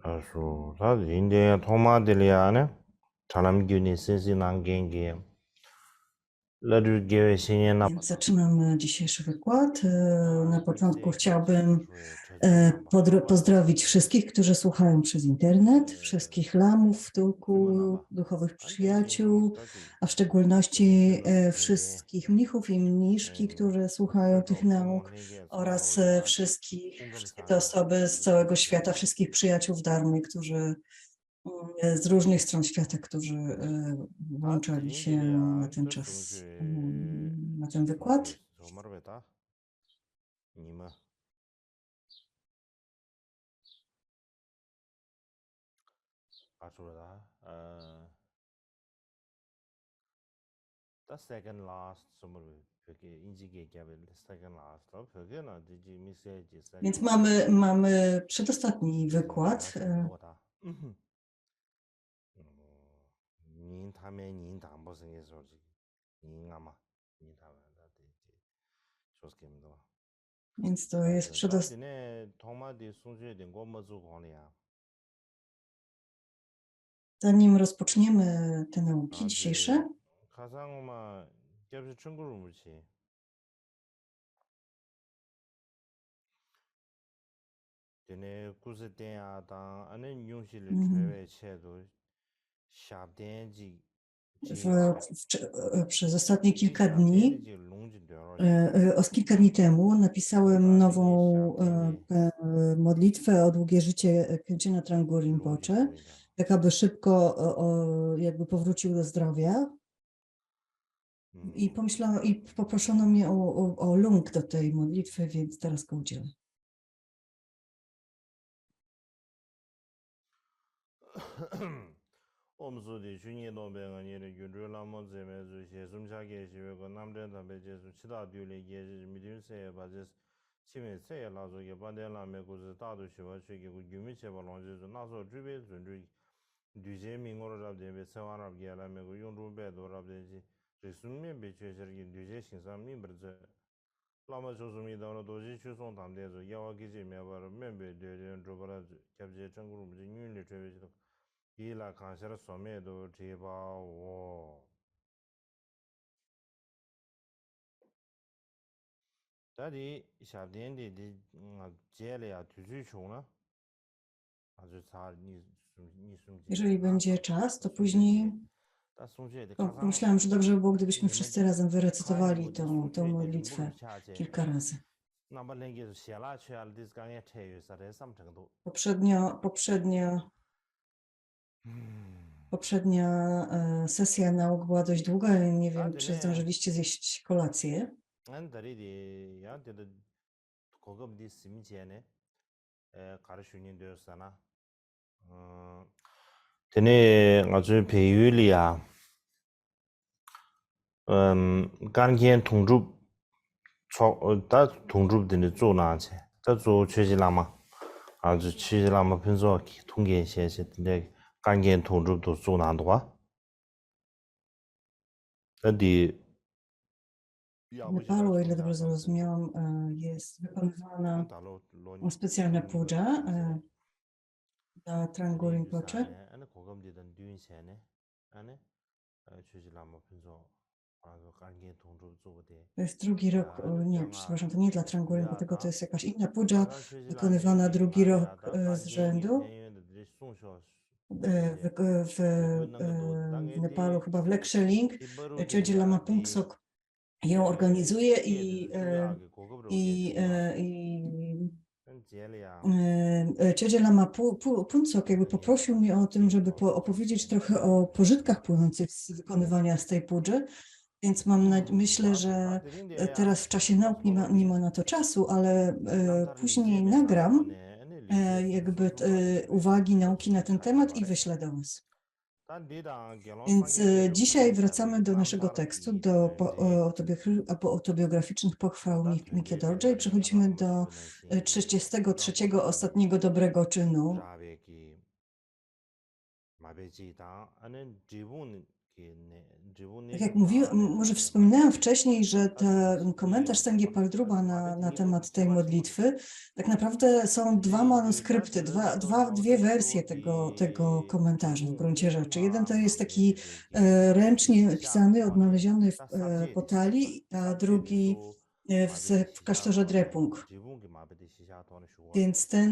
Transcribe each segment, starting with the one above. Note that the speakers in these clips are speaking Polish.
아수 다 인데 토마딜리아네 사람균이 센스난 겐게 라르게 신이나 Więc zaczynamy dzisiejszy wykład. Na początku chciałbym pozdrowić wszystkich, którzy słuchają przez internet, wszystkich lamów w tyłku, duchowych przyjaciół, a w szczególności wszystkich mnichów i mniszki, którzy słuchają tych nauk oraz wszystkie te osoby z całego świata, wszystkich przyjaciół w Dharmie, którzy z różnych stron świata, którzy włączali się na ten czas, na ten wykład. The second last summer 인지계 개별 second last 그게는 이제 메시지 Więc mamy przedostatni wykład. 닌 다음에 닌 담보생의 소리 닌 아마 닌 다음에 좋습니다. Więc to jest przedostatni. 도마디 순주에 된 거뭐주 권이야. Zanim rozpoczniemy te nauki dzisiejsze, 가상마 겹치 친구를 묻지. 되네 구스대야다 아는 용실을 최외 채도 샵된지 przez ostatnie kilka dni, kilka dni temu napisałem nową modlitwę o długie życie Khenchena Trungpa Rinpoche, tak aby szybko jakby powrócił do zdrowia. I pomyślałam, i poproszono mnie o link do tej modlitwy, więc teraz go udzielę. 옴수디 중에 노병원이를 유르라모 제메주 제숨자게 지외고 남된 담배 제수 치다 뒤에 예지 미들세에 바제 치메세에 라조게 반델라메 고즈 다도 시와 쉬기고 유미체 발론제주 나서 주베 준주 뒤제 민고로 잡데베 세와나게 알아메고 용루베도 잡데지 제숨메 베체저기 뒤제 신사 민버제 라마 조숨이다로 도지 추송 담대서 야와기지 메바로 멤베 되는 조바라 잡제 정구로 무지 뉴일리 죄베지도 이라 간셔라 소매도 제바오 다리 샤덴디 제레야 투주쇼나 아주 잘 Jeżeli będzie czas, to później pomyślałam, że dobrze by było, gdybyśmy wszyscy razem wyrecytowali tą modlitwę kilka razy. Poprzednia sesja nauk była dość długa. Nie wiem, czy zdążyliście zjeść kolację. 드네 아주 배율이야. 간견 통줍 다 통줍드는 조나체. 다조 최지라마. 아주 최지라마 편서 통계 시에서인데 간견 통줍도 조나도와. 어디 W Nepalu, o ile dobrze zrozumiałam, jest wykonywana specjalna puja dla Trungpa Rinpoche. To jest drugi rok, nie, przepraszam, to nie dla Trungpa Rinpoche, tylko to jest jakaś inna puja wykonywana drugi rok z rzędu. W Nepalu, chyba w Leksheling, Chögyam Lama Pungsok ją organizuje i Chögyam Lama Pungsok jakby poprosił mnie o tym, żeby opowiedzieć trochę o pożytkach płynących z wykonywania z tej pudży, więc myślę, że teraz w czasie nauk nie ma na to czasu, ale później nagram jakby uwagi, nauki na ten temat i wyślę do Was. Więc dzisiaj wracamy do naszego tekstu, do autobiograficznych pochwał Mikie Dorje i przechodzimy do 33 ostatniego dobrego czynu. Tak jak mówiłam, może wspominałam wcześniej, że ten komentarz Sangye Paldruba na temat tej modlitwy, tak naprawdę są dwa manuskrypty, dwie wersje tego komentarza w gruncie rzeczy. Jeden to jest taki ręcznie pisany, odnaleziony w Potali, a drugi w klasztorze Drepung. Więc te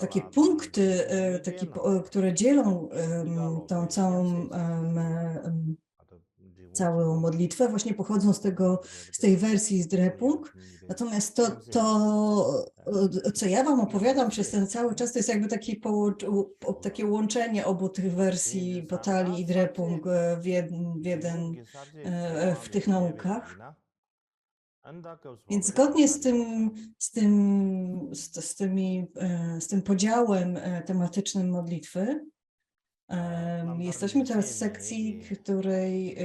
takie punkty, które dzielą tą całą modlitwę, właśnie pochodzą z tej wersji z Drepung. Natomiast co ja wam opowiadam przez ten cały czas, to jest jakby takie łączenie obu tych wersji Potali i Drepung w tych naukach. Więc zgodnie z tym podziałem tematycznym modlitwy, jesteśmy teraz w sekcji, w której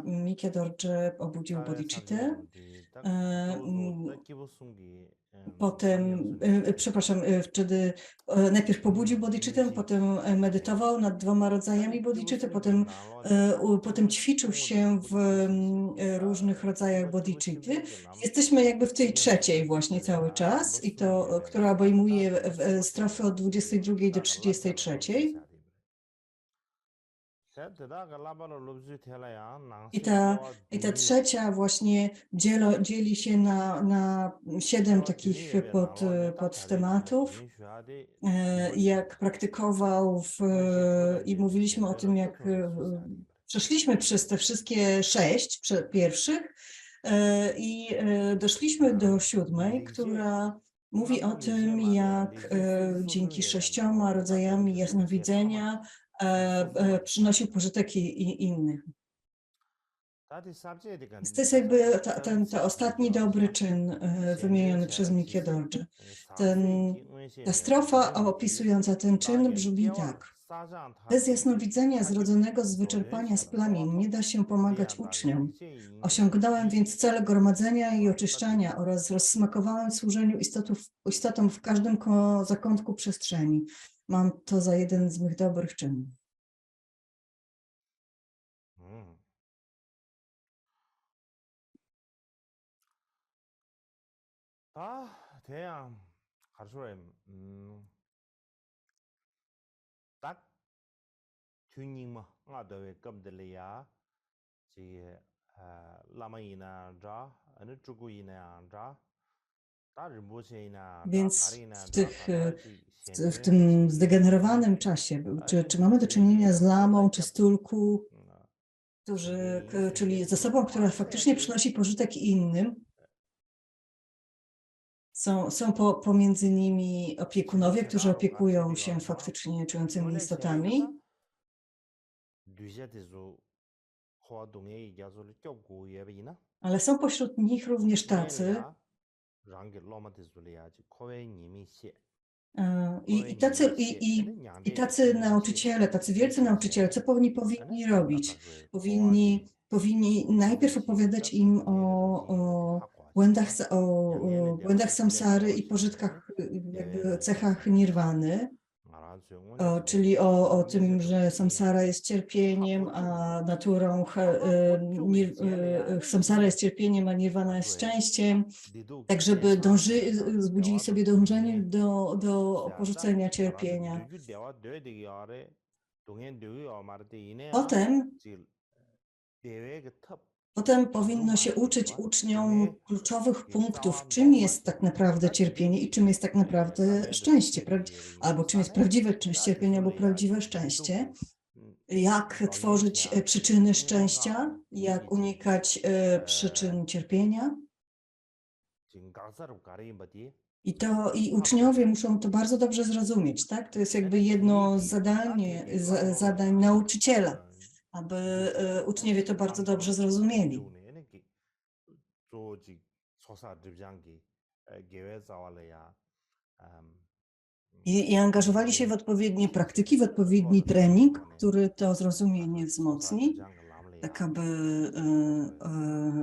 Mikia Dorje obudził bodhicittę. Potem, przepraszam, wtedy najpierw pobudził bodhicittę, potem medytował nad 2 rodzajami bodhicitty, potem ćwiczył się w różnych rodzajach bodhicitty. Jesteśmy jakby w tej trzeciej właśnie cały czas, która obejmuje strofy od 22 do 33. I ta trzecia właśnie dzieli się na 7 takich podtematów. Jak praktykował i mówiliśmy o tym, jak przeszliśmy przez te wszystkie 6 pierwszych i doszliśmy do 7, która mówi o tym, jak dzięki 6 rodzajami jasnowidzenia przynosił pożytek i innych. To jest jakby ten ostatni dobry czyn wymieniony przez Mikię Dorje. Ta strofa opisująca ten czyn brzmi tak. Bez jasnowidzenia zrodzonego z wyczerpania splamień nie da się pomagać uczniom. Osiągnąłem więc cel gromadzenia i oczyszczania oraz rozsmakowałem służeniu istotom w każdym zakątku przestrzeni. Mam to za jeden z mych dobrych czynów. Więc w tym zdegenerowanym czasie, czy mamy do czynienia z lamą, czy z tulku, czyli z osobą, która faktycznie przynosi pożytek innym, są pomiędzy nimi opiekunowie, którzy opiekują się faktycznie czującymi istotami, ale są pośród nich również tacy, i tacy nauczyciele, tacy wielcy nauczyciele, co powinni robić? Powinni najpierw opowiadać im o błędach samsary i pożytkach, jakby cechach nirwany, czyli o tym, że samsara jest cierpieniem, a naturą samsara jest cierpieniem, a nirwana jest szczęściem, tak żeby wzbudzili sobie dążenie do porzucenia cierpienia. Potem powinno się uczyć uczniom kluczowych punktów, czym jest tak naprawdę cierpienie i czym jest tak naprawdę szczęście, albo czym jest prawdziwe cierpienie, albo prawdziwe szczęście. Jak tworzyć przyczyny szczęścia, jak unikać przyczyn cierpienia. I uczniowie muszą to bardzo dobrze zrozumieć, tak? To jest jakby jedno z zadań nauczyciela, aby uczniowie to bardzo dobrze zrozumieli. I angażowali się w odpowiednie praktyki, w odpowiedni trening, który to zrozumienie wzmocni, tak aby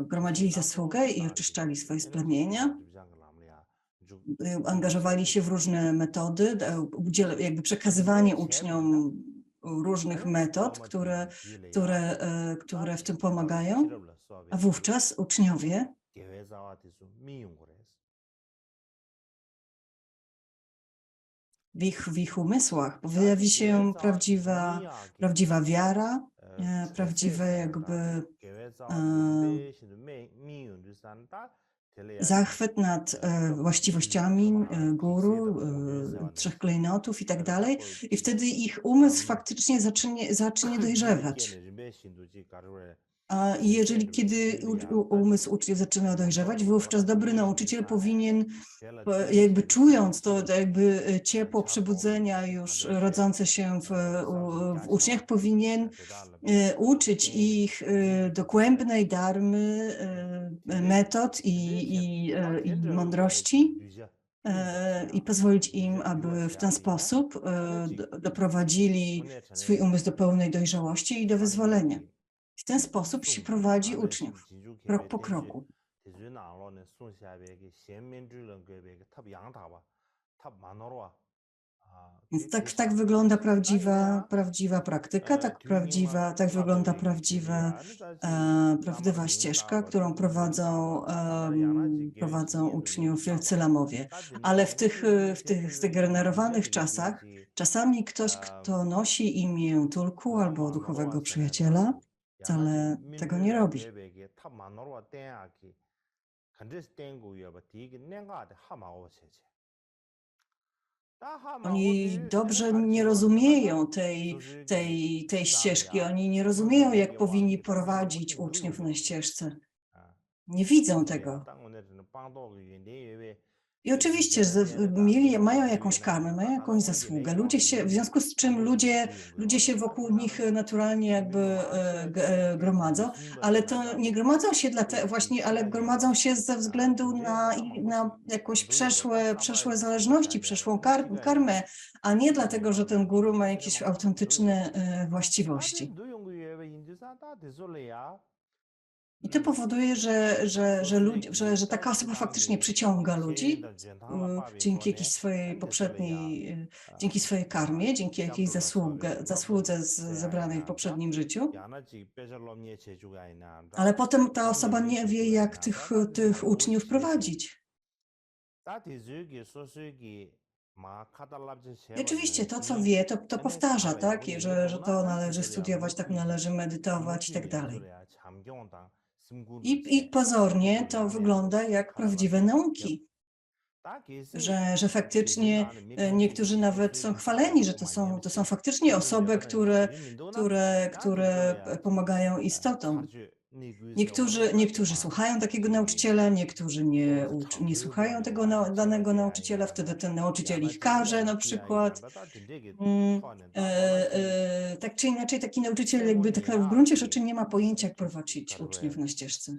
gromadzili zasługę i oczyszczali swoje splamienia. Angażowali się w różne metody, jakby przekazywanie uczniom różnych metod, które w tym pomagają, a wówczas uczniowie w ich umysłach pojawi się prawdziwa wiara, prawdziwe jakby zachwyt nad właściwościami guru, trzech klejnotów i tak dalej. I wtedy ich umysł faktycznie zacznie dojrzewać. A kiedy umysł uczniów zaczyna dojrzewać, wówczas dobry nauczyciel powinien, jakby czując to jakby ciepło przebudzenia już rodzące się w uczniach, powinien uczyć ich dogłębnej dharmy, metod i mądrości i pozwolić im, aby w ten sposób doprowadzili swój umysł do pełnej dojrzałości i do wyzwolenia. W ten sposób się prowadzi uczniów, krok po kroku. Więc tak wygląda prawdziwa praktyka, tak wygląda prawdziwa ścieżka, którą prowadzą uczniów wielcy lamowie. Ale w tych zdegenerowanych czasach, czasami ktoś, kto nosi imię tulku albo duchowego przyjaciela, wcale tego nie robi. Oni dobrze nie rozumieją tej ścieżki, oni nie rozumieją, jak powinni prowadzić uczniów na ścieżce. Nie widzą tego. I oczywiście mają jakąś karmę, mają jakąś zasługę. W związku z czym ludzie się wokół nich naturalnie jakby gromadzą, ale to nie gromadzą się ale gromadzą się ze względu na jakieś przeszłe zależności, przeszłą karmę, a nie dlatego, że ten guru ma jakieś autentyczne właściwości. I to powoduje, że taka osoba faktycznie przyciąga ludzi dzięki jakiejś swojej dzięki swojej karmie, dzięki jakiejś zasłudze zebranej w poprzednim życiu. Ale potem ta osoba nie wie, jak tych uczniów prowadzić. I oczywiście to, co wie, to powtarza, tak? I że to należy studiować, tak należy medytować i tak dalej. I pozornie to wygląda jak prawdziwe nauki, że faktycznie niektórzy nawet są chwaleni, że to są faktycznie osoby, które pomagają istotom. Niektórzy słuchają takiego nauczyciela, niektórzy nie słuchają tego danego nauczyciela, wtedy ten nauczyciel ich karze na przykład. Tak czy inaczej, taki nauczyciel jakby tak w gruncie rzeczy nie ma pojęcia, jak prowadzić uczniów na ścieżce.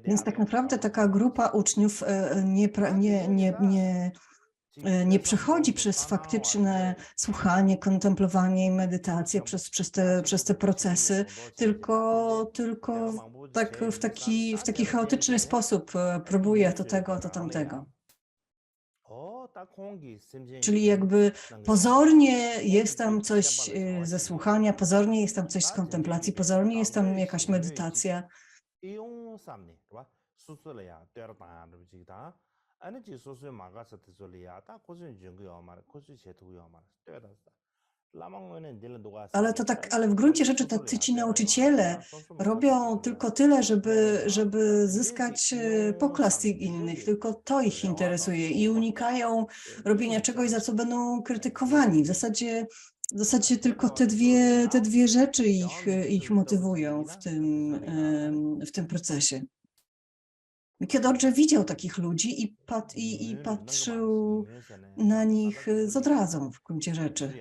Więc tak naprawdę taka grupa uczniów nie przechodzi przez faktyczne słuchanie, kontemplowanie i medytację, przez te procesy, tylko tak w taki chaotyczny sposób próbuje to tego, to tamtego. Czyli jakby pozornie jest tam coś ze słuchania, pozornie jest tam coś z kontemplacji, pozornie jest tam jakaś medytacja. Ale w gruncie rzeczy ci nauczyciele robią tylko tyle, żeby zyskać poklask innych, tylko to ich interesuje i unikają robienia czegoś, za co będą krytykowani. W zasadzie tylko te dwie rzeczy ich motywują w tym procesie. Kyodorje widział takich ludzi i patrzył na nich z odrazą w gruncie rzeczy.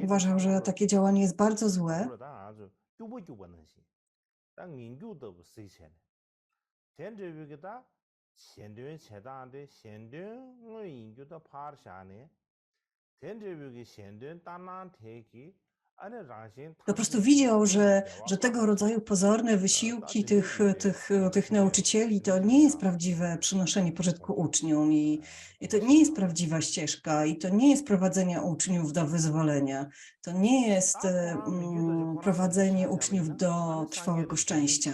Uważał, że takie działanie jest bardzo złe 딱 인교도 쓰이잖아. 된저비기다 현대 체다한테 현대의 인교도 파르샤네. 된저비기 현대 땅난 대기 아니 라신 Po prostu widział, że tego rodzaju pozorne wysiłki tych nauczycieli to nie jest prawdziwe przynoszenie pożytku uczniom i to nie jest prawdziwa ścieżka i to nie jest prowadzenie uczniów do wyzwolenia. To nie jest prowadzenie uczniów do trwałego szczęścia.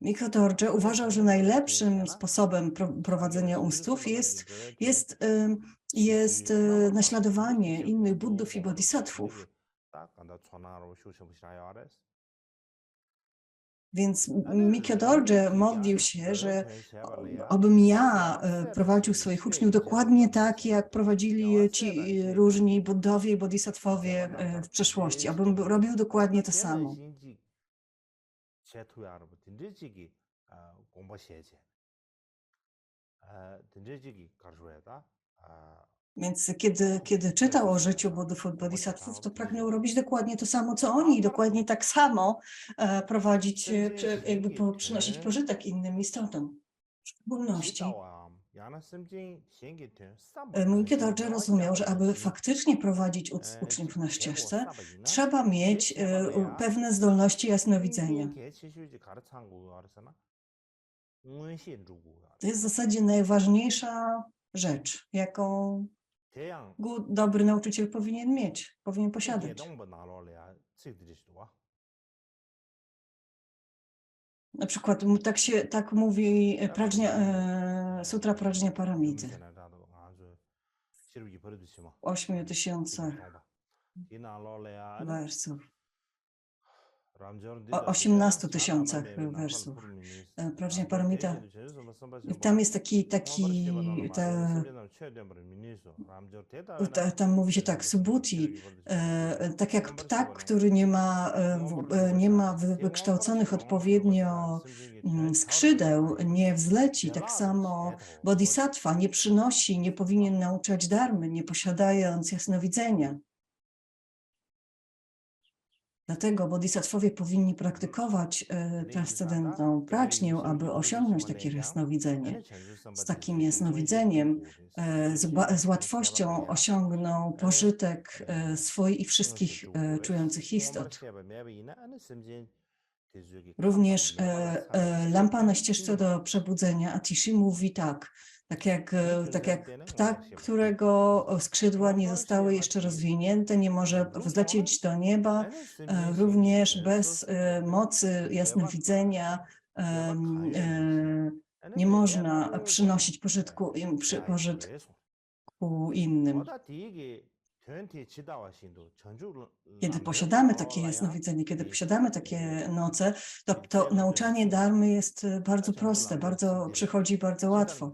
Michał Dorje uważał, że najlepszym sposobem prowadzenia uczniów jest naśladowanie innych buddów i bodhisattvów. Więc Michał Dorje modlił się, że obym ja prowadził swoich uczniów dokładnie tak, jak prowadzili ci różni buddowie i bodhisattwowie w przeszłości, abym robił dokładnie to samo. Więc kiedy czytał o życiu buddów i bodhisattvów, to pragnął robić dokładnie to samo, co oni, i dokładnie tak samo prowadzić, jakby przynosić pożytek innym istotom. W szczególności Michał Dorje rozumiał, że aby faktycznie prowadzić uczniów na ścieżce, trzeba mieć pewne zdolności jasnowidzenia. To jest w zasadzie najważniejsza rzecz, jaką dobry nauczyciel powinien mieć, powinien posiadać. Na przykład tak mówi Sutra Prajna Paramity. 8000 wersów. O 18 000 wersów. Prajna Paramita. Tam jest tam mówi się tak, Subhuti, tak jak ptak, który nie ma wykształconych odpowiednio skrzydeł, nie wzleci, tak samo bodhisattva nie przynosi, nie powinien nauczać dharmy, nie posiadając jasnowidzenia. Dlatego bodhisattwowie powinni praktykować transcendentną pracznię, aby osiągnąć takie jasnowidzenie. Z takim jasnowidzeniem z łatwością osiągną pożytek swój i wszystkich czujących istot. Również lampa na ścieżce do przebudzenia Atishi mówi tak jak ptak, którego skrzydła nie zostały jeszcze rozwinięte, nie może wzlecieć do nieba, również bez mocy jasnowidzenia nie można przynosić pożytku innym. Kiedy posiadamy takie jasnowidzenie, kiedy posiadamy takie noce, to nauczanie dharmy jest bardzo proste, przychodzi bardzo łatwo.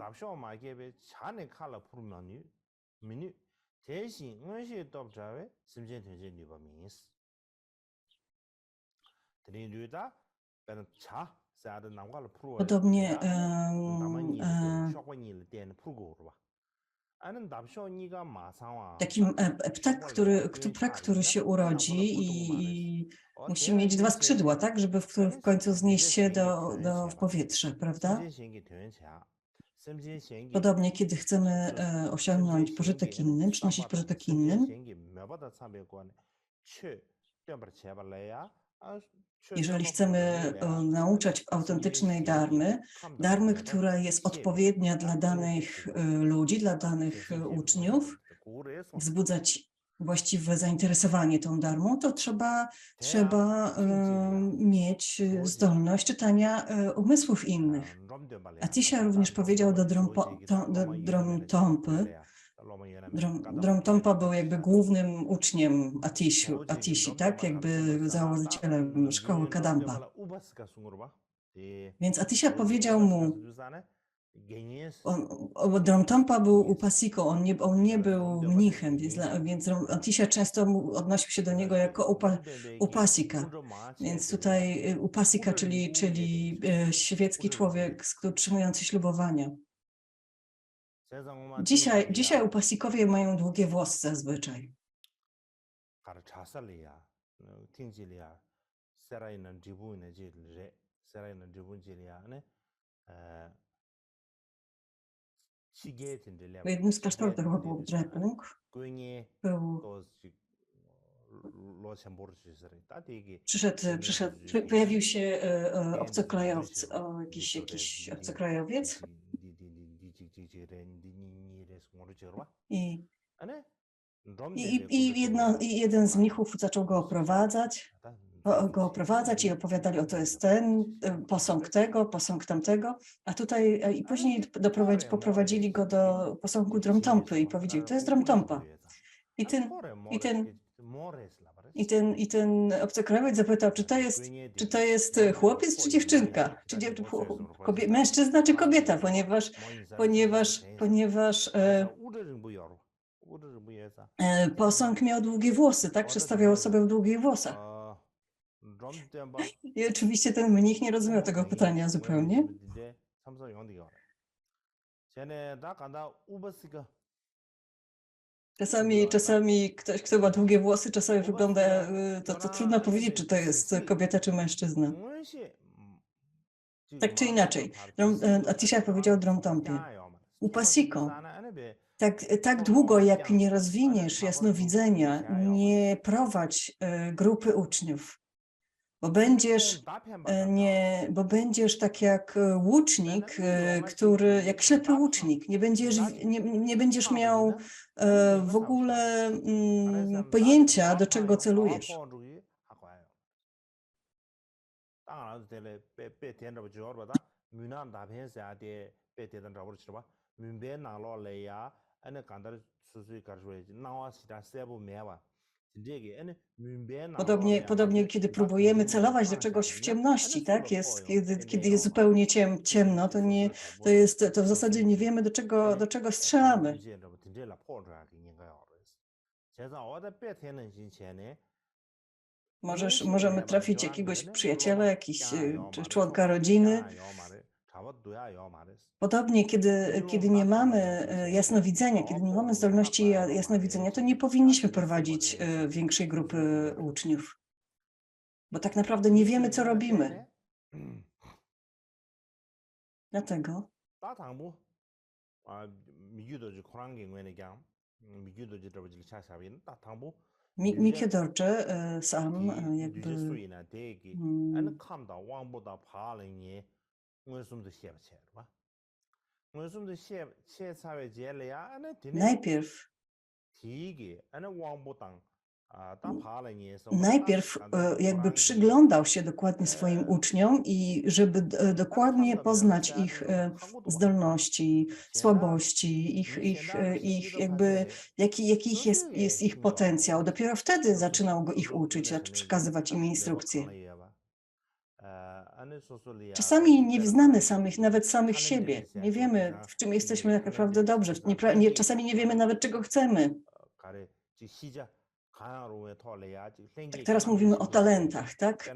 Podobnie taki ptak, który się urodzi i musi mieć 2 skrzydła, tak, żeby w końcu znieść się w powietrze, prawda? Podobnie, kiedy chcemy osiągnąć pożytek innym, przynosić pożytek innym, jeżeli chcemy nauczać autentycznej dharmy, która jest odpowiednia dla danych ludzi, dla danych uczniów, wzbudzać właściwe zainteresowanie tą dharmą, to trzeba mieć zdolność czytania umysłów innych. Atisha również powiedział do Dromtompy. Dromtompa był jakby głównym uczniem Atishi, tak? Jakby założycielem szkoły Kadampa. Więc Atisha powiedział mu, Dromtompa był upasiką, on nie był mnichem, więc Atisha często odnosił się do niego jako upasika. Więc tutaj upasika, czyli świecki człowiek utrzymujący ślubowania. Dzisiaj upasikowie mają długie włosy zazwyczaj. 가르 차살이야. 팅질이야. 세라이는 지부는 지르. 세라이는 지부는 지리야네. 시계 Bo jednym z klasztorów chyba był Drepung. Gwynie Był, to lo semborczyzry. Ta tegi pojawił się obcokrajowiec, jakiś obcokrajowiec i jeden z mnichów zaczął go oprowadzać i opowiadali, oto jest ten, posąg tamtego, a tutaj i później poprowadzili go do posągu Dromtompy i powiedzieli, to jest Dromtompa. I ten obcokrajowiec zapytał, czy to jest chłopiec, czy dziewczynka, mężczyzna, czy kobieta, ponieważ posąg miał długie włosy, tak? Przedstawiał osobę w długich włosach. I oczywiście ten mnich nie rozumiał tego pytania zupełnie. Czasami ktoś, kto ma długie włosy, czasami wygląda, to trudno powiedzieć, czy to jest kobieta, czy mężczyzna. Tak czy inaczej, Atisha powiedział Dromtompie, upasiko, tak długo jak nie rozwiniesz jasnowidzenia, nie prowadź grupy uczniów, bo będziesz tak jak łucznik, jak ślepy łucznik, nie będziesz miał w ogóle pojęcia, do czego celujesz. Podobnie, kiedy próbujemy celować do czegoś w ciemności, tak? Kiedy jest zupełnie ciemno, to w zasadzie nie wiemy, do czego strzelamy. Możemy trafić jakiegoś przyjaciela, czy członka rodziny. Podobnie, kiedy nie mamy jasnowidzenia, kiedy nie mamy zdolności jasnowidzenia, to nie powinniśmy prowadzić większej grupy uczniów, bo tak naprawdę nie wiemy, co robimy. Dlatego Mikio Dorje sam jakby najpierw jakby przyglądał się dokładnie swoim uczniom i żeby dokładnie poznać ich zdolności, słabości, ich jakby jaki jest ich potencjał. Dopiero wtedy zaczynał ich uczyć, przekazywać im instrukcje. Czasami nie znamy nawet samych siebie. Nie wiemy, w czym jesteśmy tak naprawdę dobrzy. Czasami nie wiemy nawet, czego chcemy. Tak, teraz mówimy o talentach, tak?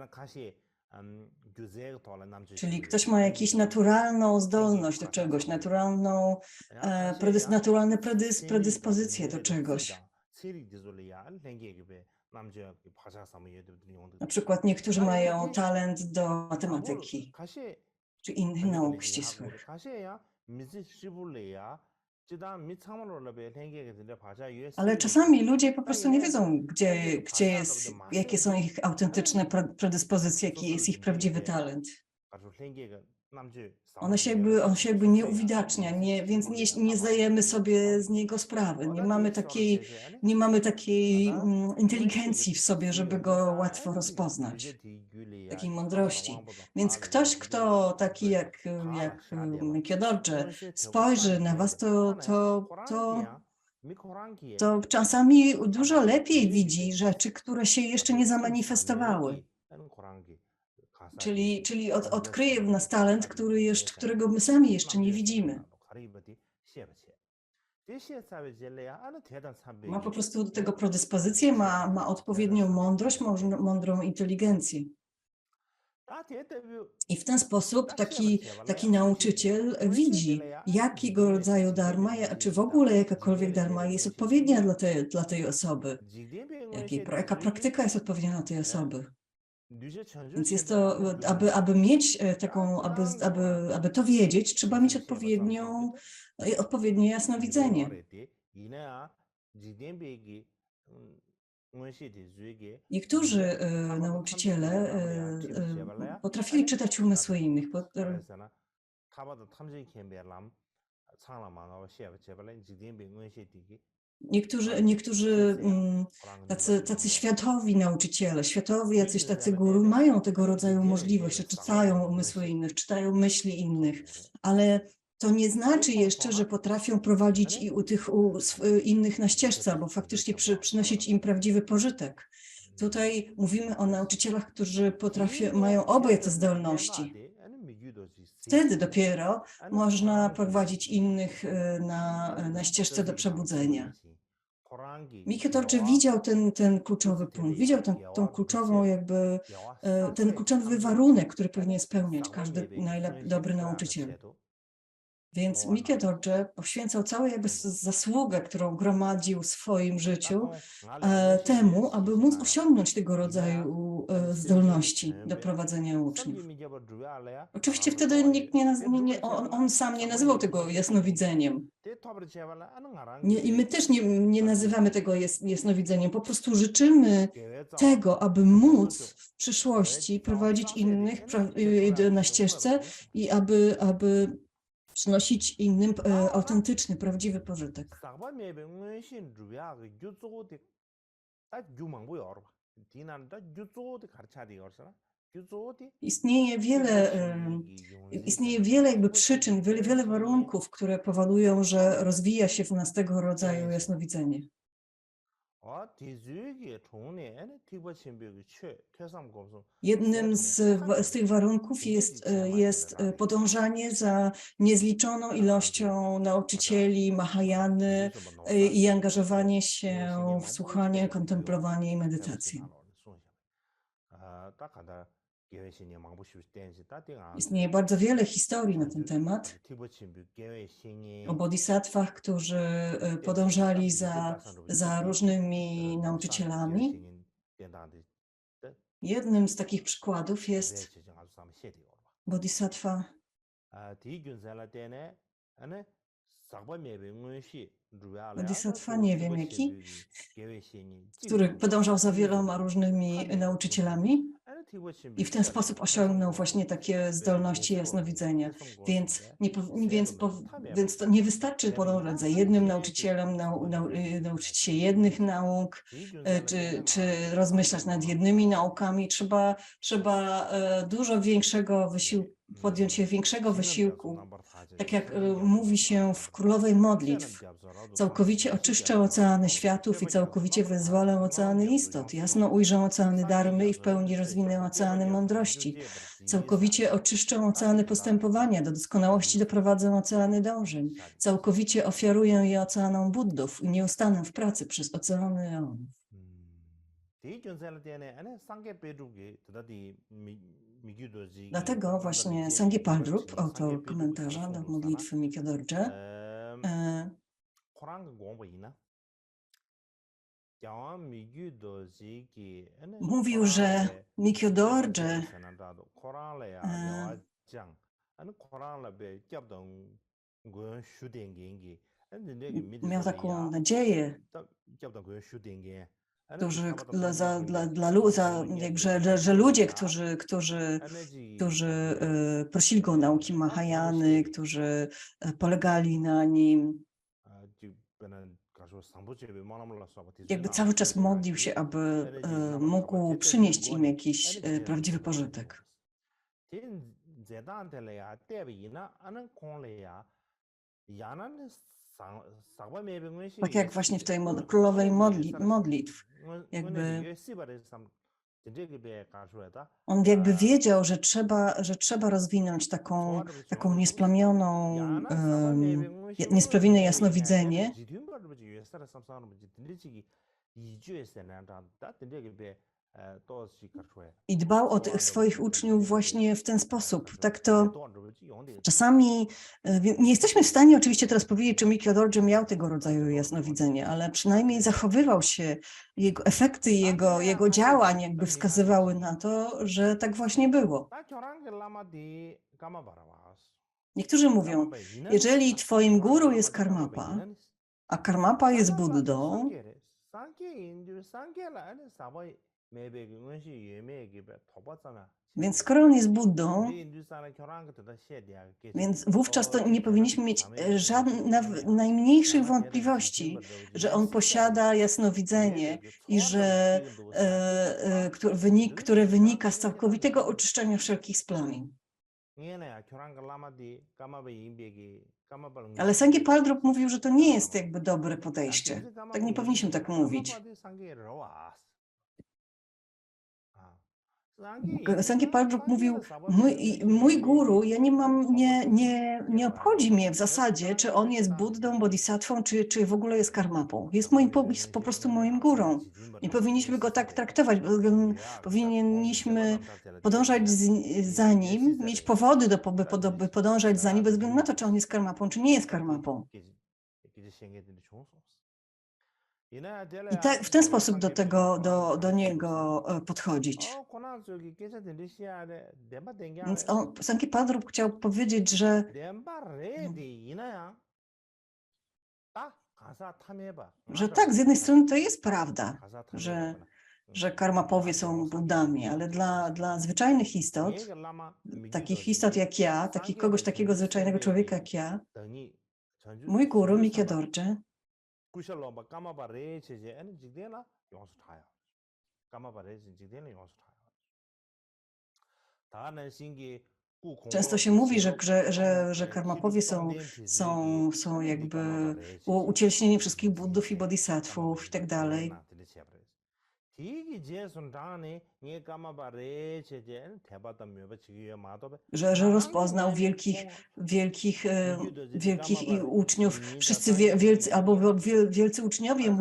Czyli ktoś ma jakąś naturalną zdolność do czegoś, naturalne predyspozycje do czegoś. Na przykład niektórzy mają talent do matematyki czy innych nauk ścisłych. Ale czasami ludzie po prostu nie wiedzą, jakie są ich autentyczne predyspozycje, jaki jest ich prawdziwy talent. On się jakby nie uwidacznia, więc nie zdajemy sobie z niego sprawy. Nie mamy takiej inteligencji w sobie, żeby go łatwo rozpoznać, takiej mądrości. Więc ktoś, kto taki jak Mikio Dorje spojrzy na was, to czasami dużo lepiej widzi rzeczy, które się jeszcze nie zamanifestowały. Czyli odkryje w nas talent, którego my sami jeszcze nie widzimy. Ma po prostu do tego predyspozycję, ma odpowiednią mądrość, mądrą inteligencję. I w ten sposób taki nauczyciel widzi, jakiego rodzaju dharma, czy w ogóle jakakolwiek dharma jest odpowiednia dla tej osoby, jaka praktyka jest odpowiednia dla tej osoby. Więc jest to, aby mieć taką, aby to wiedzieć, trzeba mieć odpowiednie jasnowidzenie. Niektórzy nauczyciele potrafili czytać umysły innych. Niektórzy tacy światowi nauczyciele, światowi jacyś tacy guru mają tego rodzaju możliwość, że czytają umysły innych, czytają myśli innych, ale to nie znaczy jeszcze, że potrafią prowadzić innych na ścieżce, albo faktycznie przynosić im prawdziwy pożytek. Tutaj mówimy o nauczycielach, którzy mają obie te zdolności. Wtedy dopiero można prowadzić innych na ścieżce do przebudzenia. Mikio Dorje widział ten kluczowy punkt, widział tą kluczową ten kluczowy warunek, który powinien spełniać każdy dobry nauczyciel. Więc Mikio Dorje poświęcał całą zasługę, którą gromadził w swoim życiu temu, aby móc osiągnąć tego rodzaju zdolności do prowadzenia uczniów. Oczywiście wtedy nikt on sam nie nazywał tego jasnowidzeniem. I my też nie nazywamy tego jasnowidzeniem. Po prostu życzymy tego, aby móc w przyszłości prowadzić innych na ścieżce i aby przynosić innym autentyczny, prawdziwy pożytek. Istnieje wiele jakby przyczyn, wiele warunków, które powodują, że rozwija się w nas tego rodzaju jasnowidzenie. Jednym z tych warunków jest podążanie za niezliczoną ilością nauczycieli Mahayany i angażowanie się w słuchanie, kontemplowanie i medytację. Istnieje bardzo wiele historii na ten temat o bodhisattvach, którzy podążali za różnymi nauczycielami. Jednym z takich przykładów jest bodhisattva, nie wiem jaki, który podążał za wieloma różnymi nauczycielami i w ten sposób osiągnął właśnie takie zdolności jasnowidzenia. Więc to nie wystarczy podążać za jednym nauczycielem, nauczyć się jednych nauk, czy rozmyślać nad jednymi naukami. Trzeba dużo większego wysiłku, podjąć się większego wysiłku. Tak jak mówi się w Królowej Modlitw, całkowicie oczyszczę oceany światów i całkowicie wyzwolę oceany istot. Jasno ujrzę oceany dharmy i w pełni rozwinę oceany mądrości. Całkowicie oczyszczę oceany postępowania, do doskonałości doprowadzę oceany dążeń. Całkowicie ofiaruję je oceanom Buddów i nie ustanę w pracy przez oceany eonów. Dlatego właśnie Sangye Paldrup, autor komentarza do modlitwy Mikio Dorje, mówił, że Mikio Dorje miał taką nadzieję, że ludzie, którzy prosili go o nauki Mahayany, którzy polegali na nim, jakby cały czas modlił się, aby mógł przynieść im jakiś prawdziwy pożytek. Tak jak właśnie w tej Królowej Modlitw, jakby on jakby wiedział, że trzeba rozwinąć taką niesplamioną, niesprawne jasnowidzenie, I dbał o tych swoich uczniów właśnie w ten sposób. Tak to czasami nie jesteśmy w stanie oczywiście teraz powiedzieć, czy Michio Dorje miał tego rodzaju jasnowidzenie, ale przynajmniej zachowywał się, jego efekty jego działań jakby wskazywały na to, że tak właśnie było. Niektórzy mówią, jeżeli twoim guru jest Karmapa, a Karmapa jest Buddą, więc skoro on jest Buddą, więc wówczas to nie powinniśmy mieć żadnych najmniejszych wątpliwości, że on posiada jasnowidzenie i że które wynika z całkowitego oczyszczenia wszelkich splamień. Ale Sangye Paldrup mówił, że to nie jest jakby dobre podejście. Tak nie powinniśmy tak mówić. Sangye Paldrup mówił, mój guru, ja nie obchodzi mnie w zasadzie, czy on jest Buddą, Bodhisattwą, czy w ogóle jest karmapą. Jest po prostu moim gurą. Nie powinniśmy go tak traktować, powinniśmy podążać za nim, mieć powody, by podążać za nim, bez względu na to, czy on jest karmapą, czy nie jest karmapą. I tak, w ten sposób do niego podchodzić. Więc Sangye Paldrup chciał powiedzieć, że tak, z jednej strony to jest prawda, że karmapowie są Buddami, ale dla zwyczajnych istot, takich istot jak ja, takiego zwyczajnego człowieka jak ja, mój guru Michio Dorje często się mówi, że karmapowie są jakby ucieleśnieniem wszystkich Buddów i Bodhisattvów i tak dalej. Że rozpoznał wielkich uczniów. Wszyscy wielcy uczniowie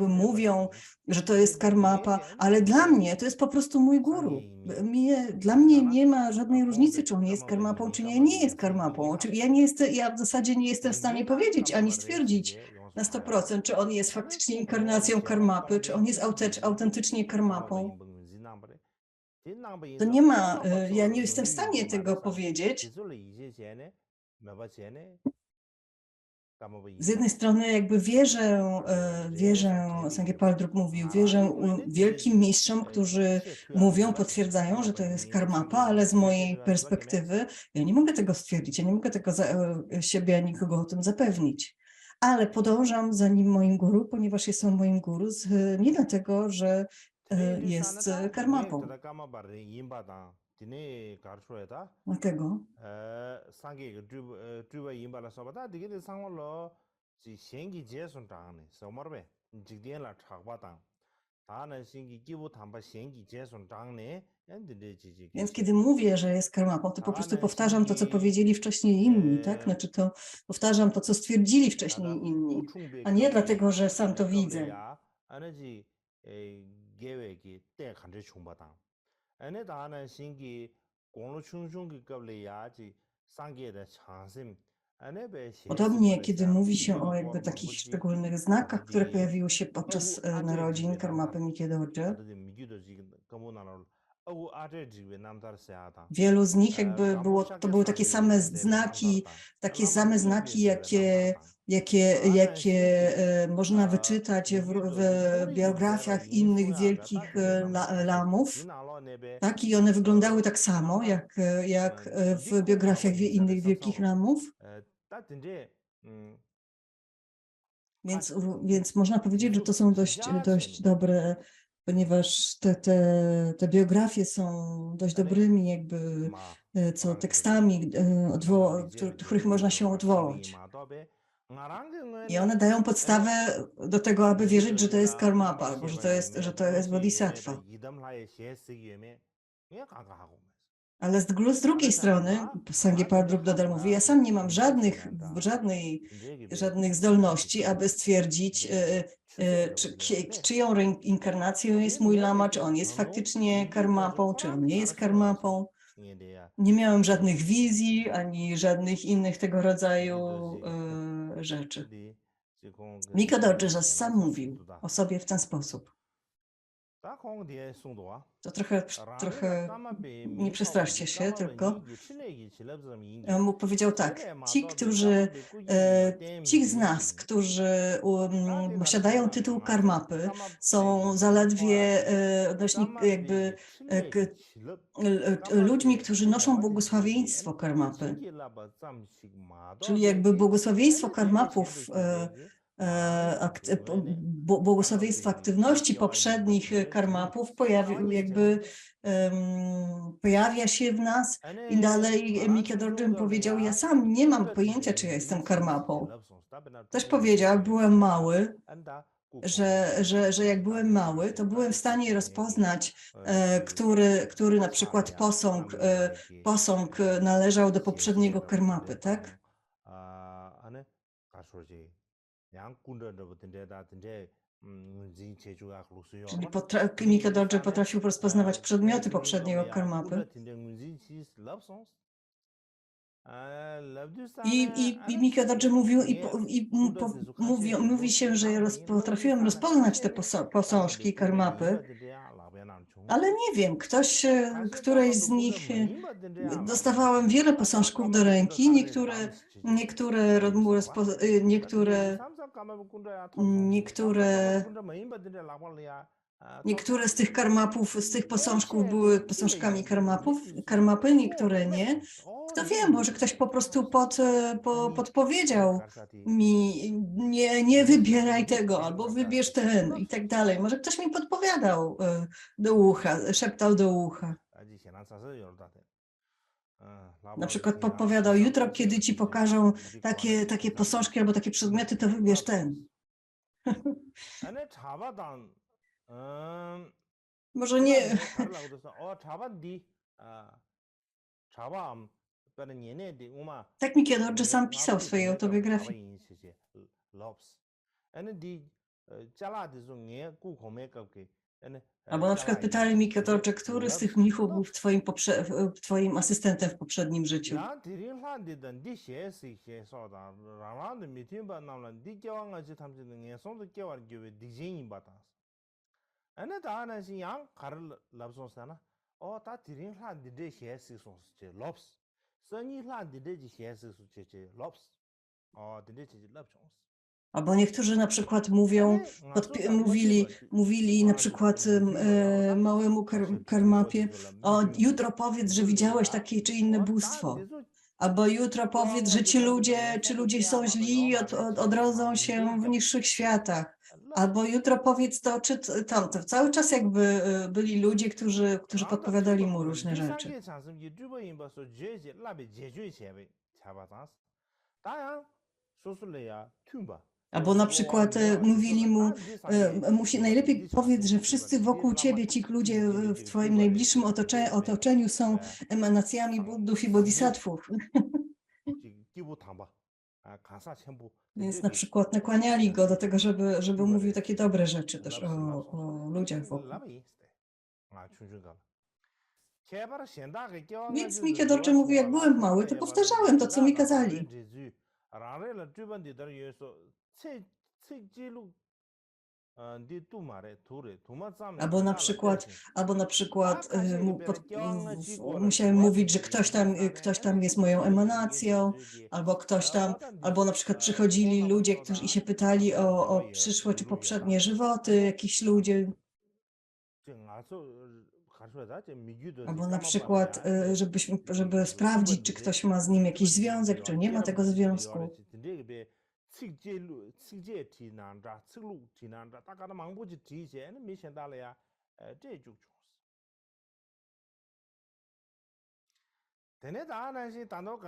mówią, że to jest karmapa, ale dla mnie to jest po prostu mój guru. Dla mnie nie ma żadnej różnicy, czy on jest karmapą, czy nie jest karmapą. Ja w zasadzie nie jestem w stanie powiedzieć ani stwierdzić na 100%, czy on jest faktycznie inkarnacją karmapy, czy on jest autentycznie karmapą. To nie ma, ja nie jestem w stanie tego powiedzieć. Z jednej strony jakby wierzę, Sangye Paldrup mówił, wierzę wielkim mistrzom, którzy potwierdzają, że to jest karmapa, ale z mojej perspektywy ja nie mogę tego stwierdzić, ja nie mogę tego siebie ani nikogo o tym zapewnić. Ale podążam za nim moim guru, ponieważ jest on moim guru, nie dlatego, że jest karmapą. Dlatego. Więc kiedy mówię, że jest karmapą, to po prostu powtarzam to, co powiedzieli wcześniej inni, tak? Znaczy to powtarzam to, co stwierdzili wcześniej inni, a nie dlatego, że sam to widzę. Podobnie, kiedy mówi się o jakby takich szczególnych znakach, które pojawiły się podczas narodzin Karmapy Michio Dorje, wielu z nich jakby to były takie same znaki, jakie można wyczytać w biografiach innych wielkich lamów. Tak, i one wyglądały tak samo, jak w biografiach innych wielkich lamów. Więc można powiedzieć, że to są dość dobre, ponieważ te biografie są dość dobrymi jakby tekstami, których można się odwołać. I one dają podstawę do tego, aby wierzyć, że to jest karmapa, albo że to jest bodhisattva. Ale z drugiej strony Sangye Padrup Dodal mówi, ja sam nie mam żadnych zdolności, aby stwierdzić, czyją reinkarnacją jest mój lama, czy on jest faktycznie karmapą, czy on nie jest karmapą. Nie miałem żadnych wizji, ani żadnych innych tego rodzaju rzeczy. Mika Dorje sam mówił o sobie w ten sposób. To trochę nie przestraszcie się, tylko mu powiedział tak, ci z nas, którzy posiadają tytuł karmapy, są zaledwie ludźmi, którzy noszą błogosławieństwo karmapy. Czyli jakby błogosławieństwo karmapów, błogosławieństwo aktywności poprzednich karmapów pojawia się w nas i dalej Mika Dorje powiedział, ja sam nie mam pojęcia, czy ja jestem karmapą. Też powiedział, jak byłem mały, że jak byłem mały, to byłem w stanie rozpoznać, który na przykład posąg należał do poprzedniego karmapy, tak? Czyli Mika Dorje potrafił rozpoznawać przedmioty poprzedniego karmapy. I Mika Dorje mówił, mówi się, że potrafiłem rozpoznać te posążki karmapy, ale nie wiem, któreś z nich dostawałem wiele posążków do ręki, niektóre z tych karmapów, z tych posążków były posążkami karmapy, niektóre nie. Kto wie, może ktoś po prostu podpowiedział mi, nie wybieraj tego, albo wybierz ten i tak dalej. Może ktoś mi podpowiadał do ucha, szeptał do ucha. Na przykład podpowiadał, jutro, kiedy ci pokażą takie posążki albo takie przedmioty, to wybierz ten. Może nie. Tak Mika Dorje sam pisał w swojej autobiografii. Albo na przykład pytali Mika Dorje, który z tych mnichów był twoim asystentem w poprzednim życiu. Albo niektórzy na przykład mówili na przykład małemu karmapie, jutro powiedz, że widziałeś takie czy inne bóstwo. Albo jutro powiedz, że ci ludzie są źli i odrodzą się w niższych światach. Albo jutro powiedz to czy tamto. Cały czas jakby byli ludzie, którzy podpowiadali mu różne rzeczy. Albo na przykład mówili mu, najlepiej powiedz, że wszyscy wokół ciebie, ci ludzie w twoim najbliższym otoczeniu są emanacjami Buddhów i Bodhisattvów. Więc na przykład nakłaniali go do tego, żeby mówił takie dobre rzeczy też o ludziach wokół. Więc Mika Dorje mówi, jak byłem mały, to powtarzałem to, co mi kazali. Albo na przykład musiałem mówić, że ktoś tam jest moją emanacją, albo na przykład przychodzili ludzie, którzy się pytali o przyszłe czy poprzednie żywoty jakichś ludzi. Albo na przykład, żeby sprawdzić, czy ktoś ma z nim jakiś związek, czy nie ma tego związku.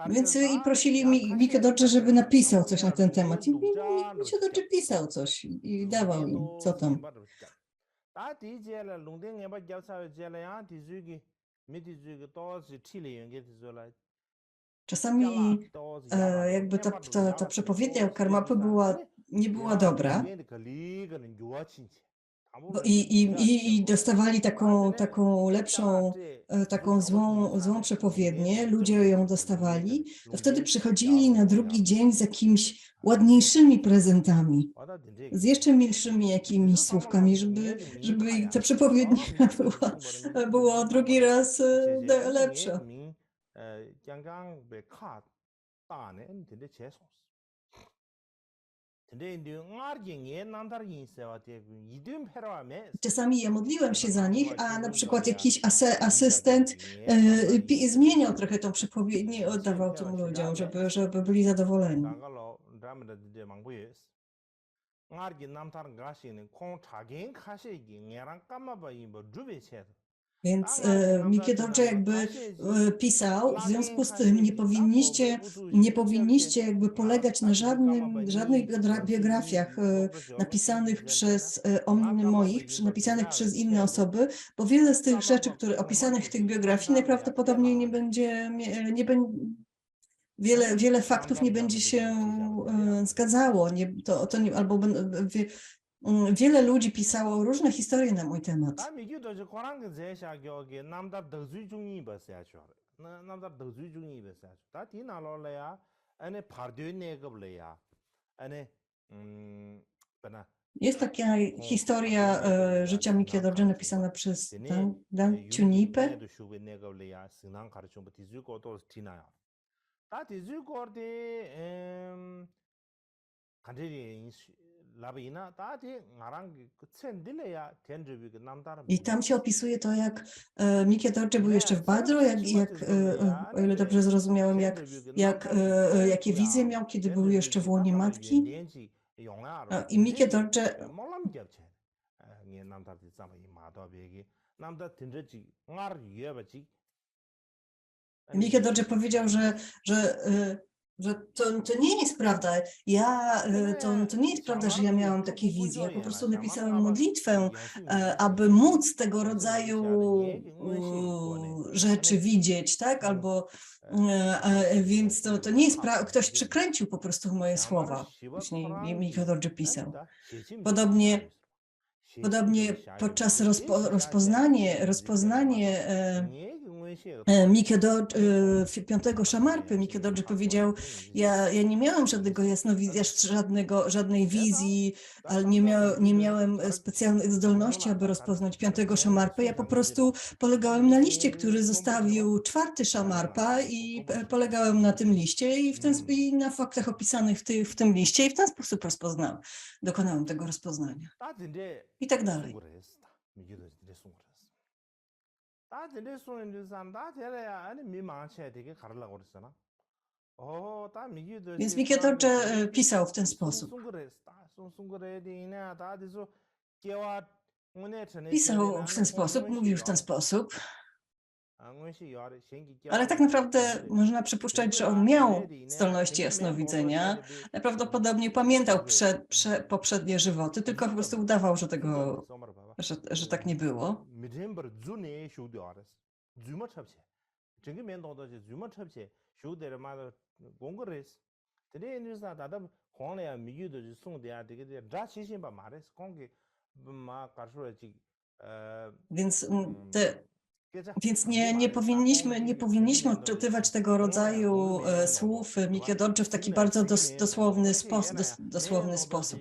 Więc i prosili Mika Dorje, żeby napisał coś na ten temat. I Mika Dorje pisał coś i dawał im, co tam. Czasami jakby ta przepowiednia Karmapy nie była dobra. I dostawali taką lepszą, taką złą przepowiednię, ludzie ją dostawali, to wtedy przychodzili na drugi dzień z jakimiś ładniejszymi prezentami, z jeszcze milszymi jakimiś słówkami, żeby ta przepowiednia była drugi raz lepsza. Czasami ja modliłem się za nich, a na przykład jakiś asystent zmieniał trochę tą przepowiednię i oddawał tym ludziom, żeby byli zadowoleni. Więc Mikie Dorje jakby pisał, w związku z tym nie powinniście jakby polegać na żadnych biografiach napisanych napisanych przez inne osoby, bo wiele z tych rzeczy, które opisanych w tych biografii najprawdopodobniej nie będzie, wiele faktów nie będzie się zgadzało, albo wiele ludzi pisało różne historie na mój temat. Jest taka historia życia Mikie Dorje napisana przez Dan Tunipę. I tam się opisuje to, jak Mikie Dorje był jeszcze w Badru, o ile dobrze zrozumiałem, jakie wizje miał, kiedy był jeszcze w łonie matki. I Mikie Dorje powiedział, że to nie jest prawda. To nie jest prawda, że ja miałam takie wizje. Ja po prostu napisałam modlitwę, aby móc tego rodzaju rzeczy widzieć, tak? Więc to nie jest prawda. Ktoś przekręcił po prostu moje słowa. Właśnie Mikie Dorje pisał. Podobnie podczas rozpoznanie Mikie Dorje, 5 Szamarpy, Mikie Dorje powiedział, ja nie miałem żadnej wizji, ale nie miałem specjalnych zdolności, aby rozpoznać 5 Szamarpę. Ja po prostu polegałem na liście, który zostawił 4 Szamarpa i polegałem na tym liście i na faktach opisanych w tym liście i w ten sposób dokonałem tego rozpoznania. I tak dalej. Więc Mikie Dorje pisał w ten sposób. Mówił w ten sposób. Ale tak naprawdę można przypuszczać, że on miał zdolności jasnowidzenia. Najprawdopodobniej pamiętał poprzednie żywoty, tylko po prostu udawał, że tak nie było. Więc nie powinniśmy odczytywać tego rodzaju słów Mikie Dorje w taki bardzo dosłowny sposób.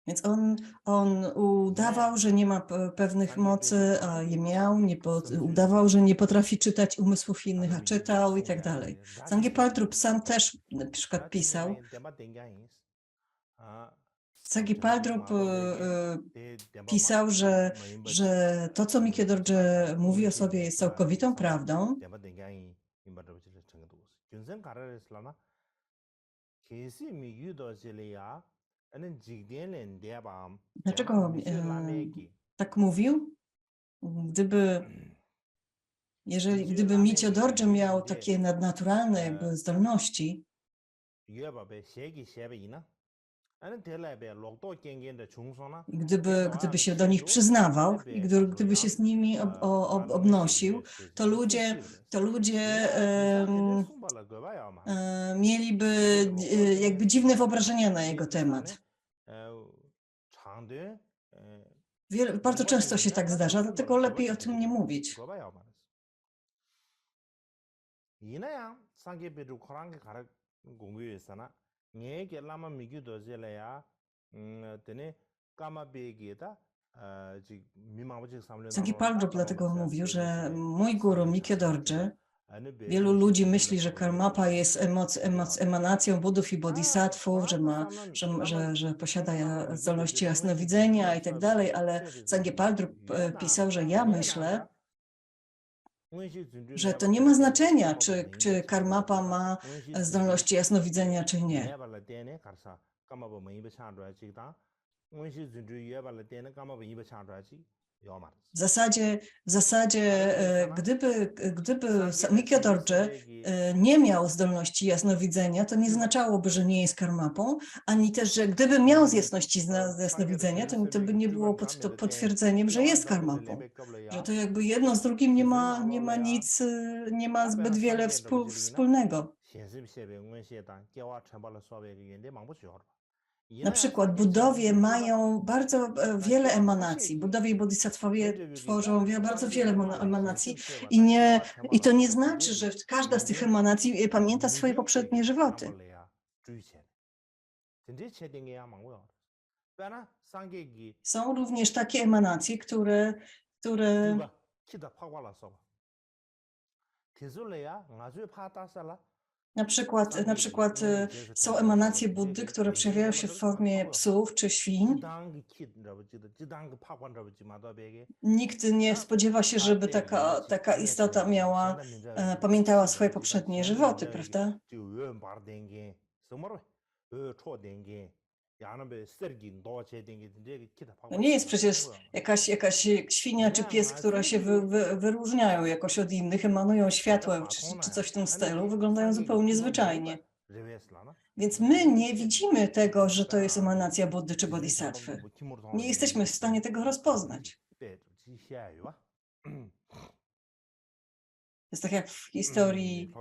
Więc on udawał, że nie ma pewnych mocy, a je miał, udawał, że nie potrafi czytać umysłów innych, a czytał i tak dalej. Sangye Paltrup sam też na przykład pisał. Sangye Paltrup pisał, że to, co Mikie Dorje mówi o sobie, jest całkowitą prawdą. Dlaczego tak mówił? Gdyby Mikie Dorje miał takie nadnaturalne jakby zdolności, Gdyby się do nich przyznawał i gdyby się z nimi obnosił, to ludzie mieliby jakby dziwne wyobrażenia na jego temat. Bardzo często się tak zdarza, dlatego lepiej o tym nie mówić. 이나야 상계 베드 코랑게 가라 공부했잖아. 녜게 라마 미규도 zelaya tene kama begieta ji mimawoji samle Sangi Paldrup dlatego mówił, że mój guru Mikio Dorje, wielu ludzi myśli, że Karmapa jest emanacją Budów i Bodhisattvów, że posiada zdolności jasnowidzenia i tak dalej, ale Sangi Paldrup pisał, że ja myślę, że to nie ma znaczenia, czy Karmapa ma zdolności jasnowidzenia, czy nie. W zasadzie gdyby Mikio Dorje nie miał zdolności jasnowidzenia, to nie znaczałoby, że nie jest karmapą, ani też, że gdyby miał jasności jasnowidzenia, to by nie było potwierdzeniem, że jest karmapą. Że to jakby jedno z drugim nie ma nic, nie ma zbyt wiele wspólnego. Na przykład Budowie mają bardzo wiele emanacji. Budowie i bodhisattwowie tworzą bardzo wiele emanacji i to nie znaczy, że każda z tych emanacji pamięta swoje poprzednie żywoty. Są również takie emanacje, które na przykład są emanacje Buddy, które przejawiają się w formie psów czy świń. Nikt nie spodziewa się, żeby taka istota pamiętała swoje poprzednie żywoty, prawda? No nie jest przecież jakaś świnia czy pies, która się wyróżniają jakoś od innych, emanują światłem czy coś w tym stylu, wyglądają zupełnie zwyczajnie. Więc my nie widzimy tego, że to jest emanacja Buddy czy Bodhisattwy. Nie jesteśmy w stanie tego rozpoznać. To jest tak jak w historii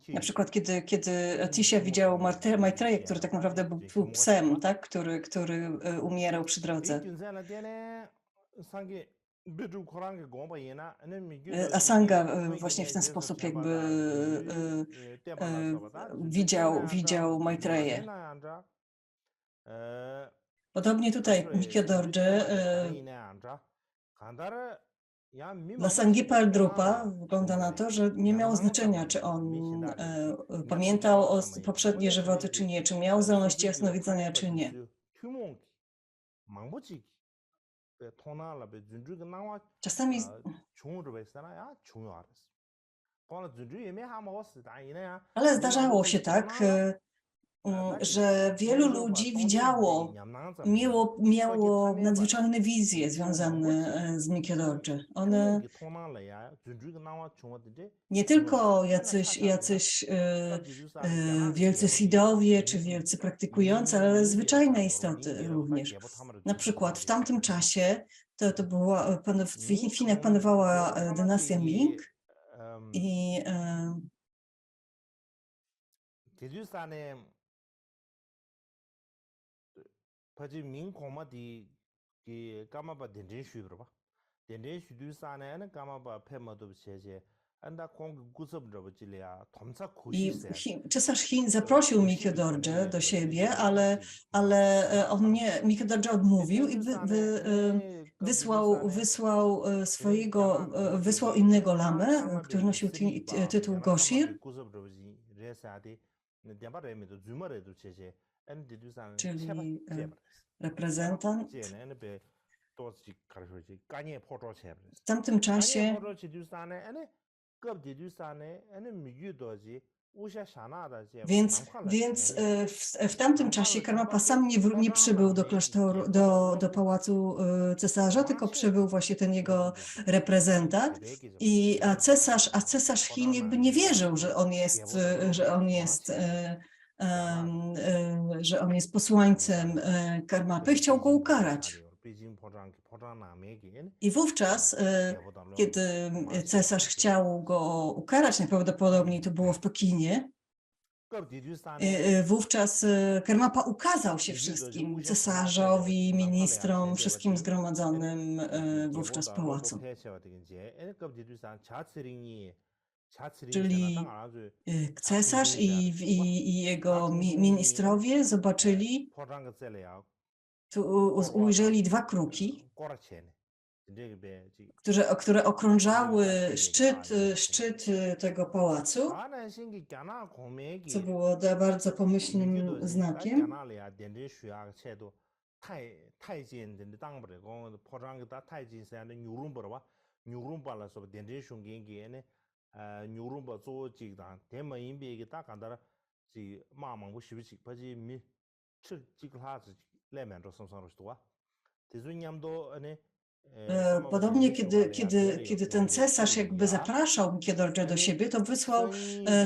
na przykład kiedy Atisha widział Maitreya, który tak naprawdę był psem, tak? który umierał przy drodze. Asanga właśnie w ten sposób jakby widział Maitreję. Podobnie tutaj Mikio Dorje dla Sangi Paldrupa wygląda na to, że nie miało znaczenia, czy on pamiętał o poprzednie żywoty, czy nie, czy miał zdolności jasnowidzenia, czy nie. Czasami ale zdarzało się tak, że wielu ludzi miało nadzwyczajne wizje związane z Mikio Dorje. One nie tylko jacyś wielcy sidowie czy wielcy praktykujący, ale zwyczajne istoty również. Na przykład w tamtym czasie to była, w Chinach panowała dynastia Ming i Paji Ming Koma di Kama ba Dendren Shu bro ba. Dendren Shu du sane Kama ba Pema do Cheje. Anda Kong Gusab do Chilia, Tomsa Kushi se. Cesarz Chin zaprosił Mikio Dorje do siebie, ale Mikio Dorje odmówił i wysłał innego lamę, który nosił tytuł Goshir, czyli reprezentant. W tamtym czasie Więc w tamtym czasie Karmapa sam nie przybył do klasztoru, do pałacu cesarza, tylko przybył właśnie ten jego reprezentant. A cesarz Chin jakby nie wierzył, że on jest posłańcem Karmapy, chciał go ukarać. I wówczas, kiedy cesarz chciał go ukarać, najprawdopodobniej to było w Pekinie, wówczas Karmapa ukazał się wszystkim, cesarzowi, ministrom, wszystkim zgromadzonym wówczas w pałacu. Czyli cesarz i jego ministrowie zobaczyli, ujrzeli 2 kruki, które okrążały szczyt tego pałacu, co było bardzo pomyślnym znakiem. Podobnie, kiedy ten cesarz jakby zapraszał Mikiedordże do siebie, to wysłał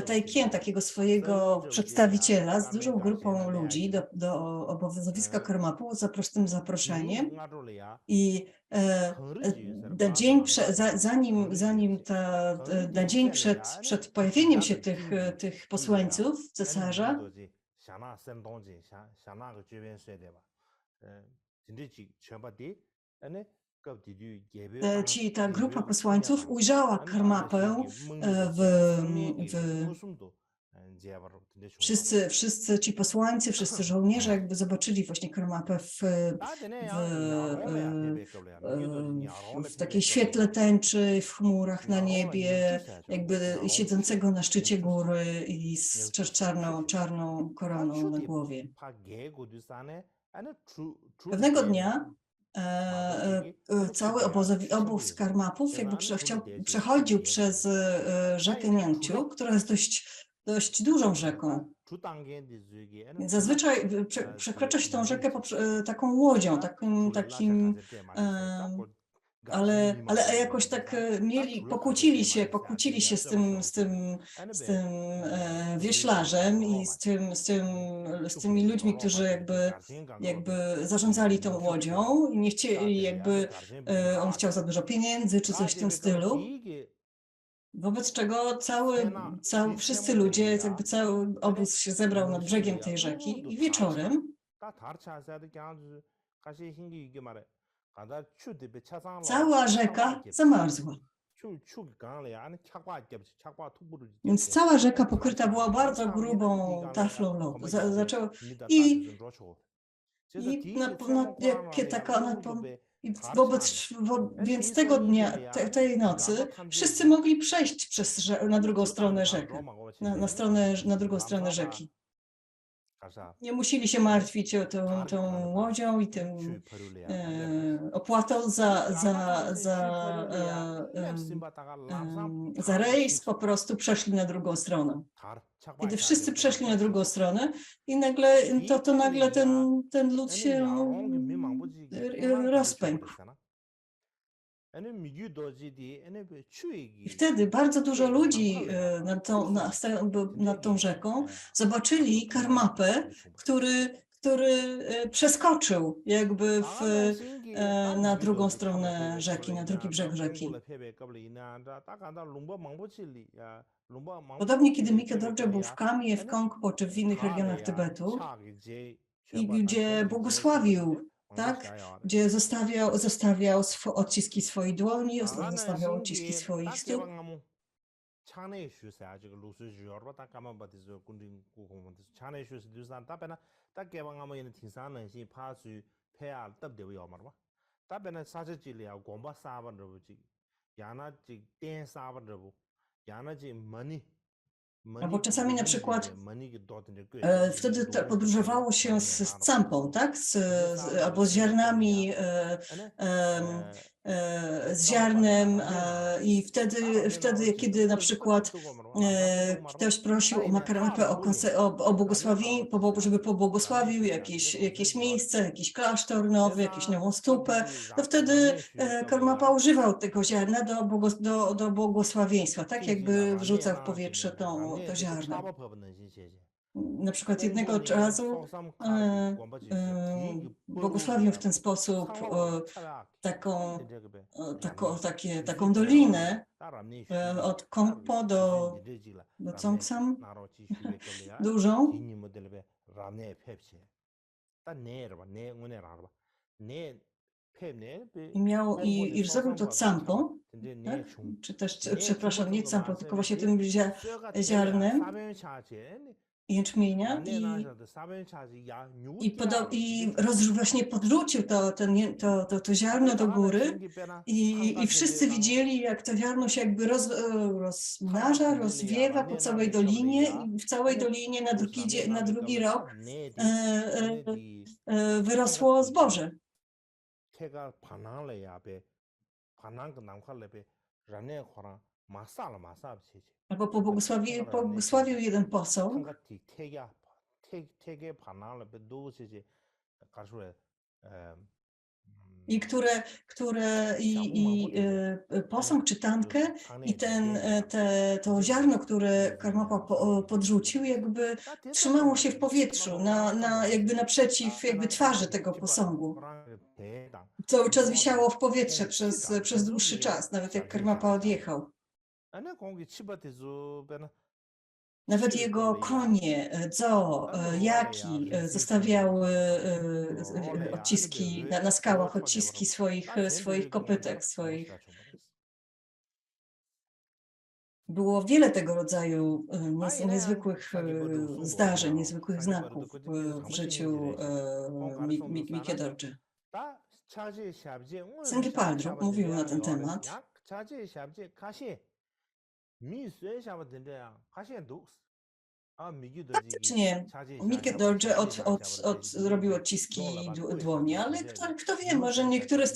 Taikien, takiego swojego przedstawiciela z dużą grupą ludzi do obozowiska Karmapy z tym zaproszeniem. I na dzień przed pojawieniem się tych posłańców cesarza, ta grupa posłańców ujrzała Karmapę wszyscy ci posłańcy, wszyscy żołnierze jakby zobaczyli właśnie Karmapę w takiej świetle tęczy, w chmurach na niebie, jakby siedzącego na szczycie góry i z czarną koroną na głowie. Pewnego dnia cały obóz Karmapów jakby przechodził przez rzekę Niangciu, która jest dość dużą rzeką. Więc zazwyczaj przekracza się tą rzekę taką łodzią, ale jakoś tak pokłócili się z tym wieślarzem i z tymi ludźmi, którzy jakby zarządzali tą łodzią i nie chcieli on chciał za dużo pieniędzy czy coś w tym stylu. Wobec czego wszyscy ludzie, jakby cały obóz się zebrał nad brzegiem tej rzeki i wieczorem cała rzeka zamarzła. Więc cała rzeka pokryta była bardzo grubą taflą lodu. Więc tego dnia, tej nocy wszyscy mogli przejść na drugą stronę rzeki, na drugą stronę rzeki. Nie musieli się martwić o tą łodzią i tym opłatą za rejs, po prostu przeszli na drugą stronę. Kiedy wszyscy przeszli na drugą stronę i nagle ten lud się rozpękł. I wtedy bardzo dużo ludzi nad tą rzeką zobaczyli Karmapę, który przeskoczył jakby na drugą stronę rzeki, na drugi brzeg rzeki. Podobnie kiedy Mikiedordże był w Kamie, w Kongpo czy w innych regionach Tybetu i gdzie błogosławił, tak? Gdzie zostawiał odciski swojej dłoni, zostawiał odciski swoich stóp. Albo czasami na przykład wtedy podróżowało się z campą, tak? Albo z ziarnami z ziarnem i wtedy, kiedy na przykład ktoś prosił o karmapę o błogosławienie, żeby pobłogosławił jakieś miejsce, jakiś klasztor nowy, jakąś nową stupę, to wtedy karmapa używał tego ziarna do błogosławieństwa, tak jakby wrzucał w powietrze to ziarno. Na przykład jednego razu błogosławił w ten sposób taką dolinę od Kongpo do Cheongsam, dużą. I zrobił to tsampą, tak? Czy też, przepraszam, nie tsampą, tylko właśnie tym ziarnem jęczmienia właśnie podrzucił to ziarno do góry i wszyscy widzieli, jak to ziarno się jakby rozmnaża, rozwiewa po całej dolinie i w całej dolinie na drugi rok wyrosło zboże. Albo pobłogosławił jeden posąg posąg czy tankę i to ziarno, które karmapa podrzucił, jakby trzymało się w powietrzu, jakby naprzeciw jakby twarzy tego posągu. Cały czas wisiało w powietrze przez dłuższy czas, nawet jak karmapa odjechał. Nawet jego konie, jaki zostawiały odciski na skałach, odciski swoich kopytek, Było wiele tego rodzaju niezwykłych zdarzeń, niezwykłych znaków w życiu Mikie Dorje. Sangye Paldrup mówił na ten temat. Faktycznie Mikie Dorje zrobił odciski dłoni, ale kto wie, może niektóre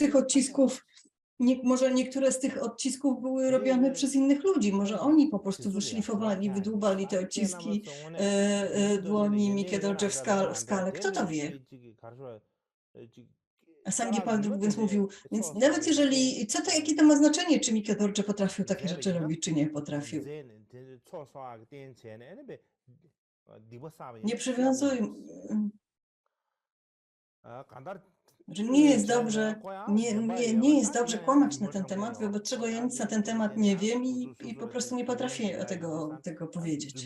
z tych odcisków były robione przez innych ludzi, może oni po prostu wyszlifowali, wydłubali te odciski dłoni Mikie Dorje w skale, kto to wie. A Sangye Paldrup więc mówił, więc nawet jeżeli, jakie to ma znaczenie, czy Mikie Dorje potrafił takie rzeczy robić, czy nie potrafił. Nie przywiązuj, że nie jest dobrze kłamać na ten temat, wobec czego ja nic na ten temat nie wiem i po prostu nie potrafię tego powiedzieć.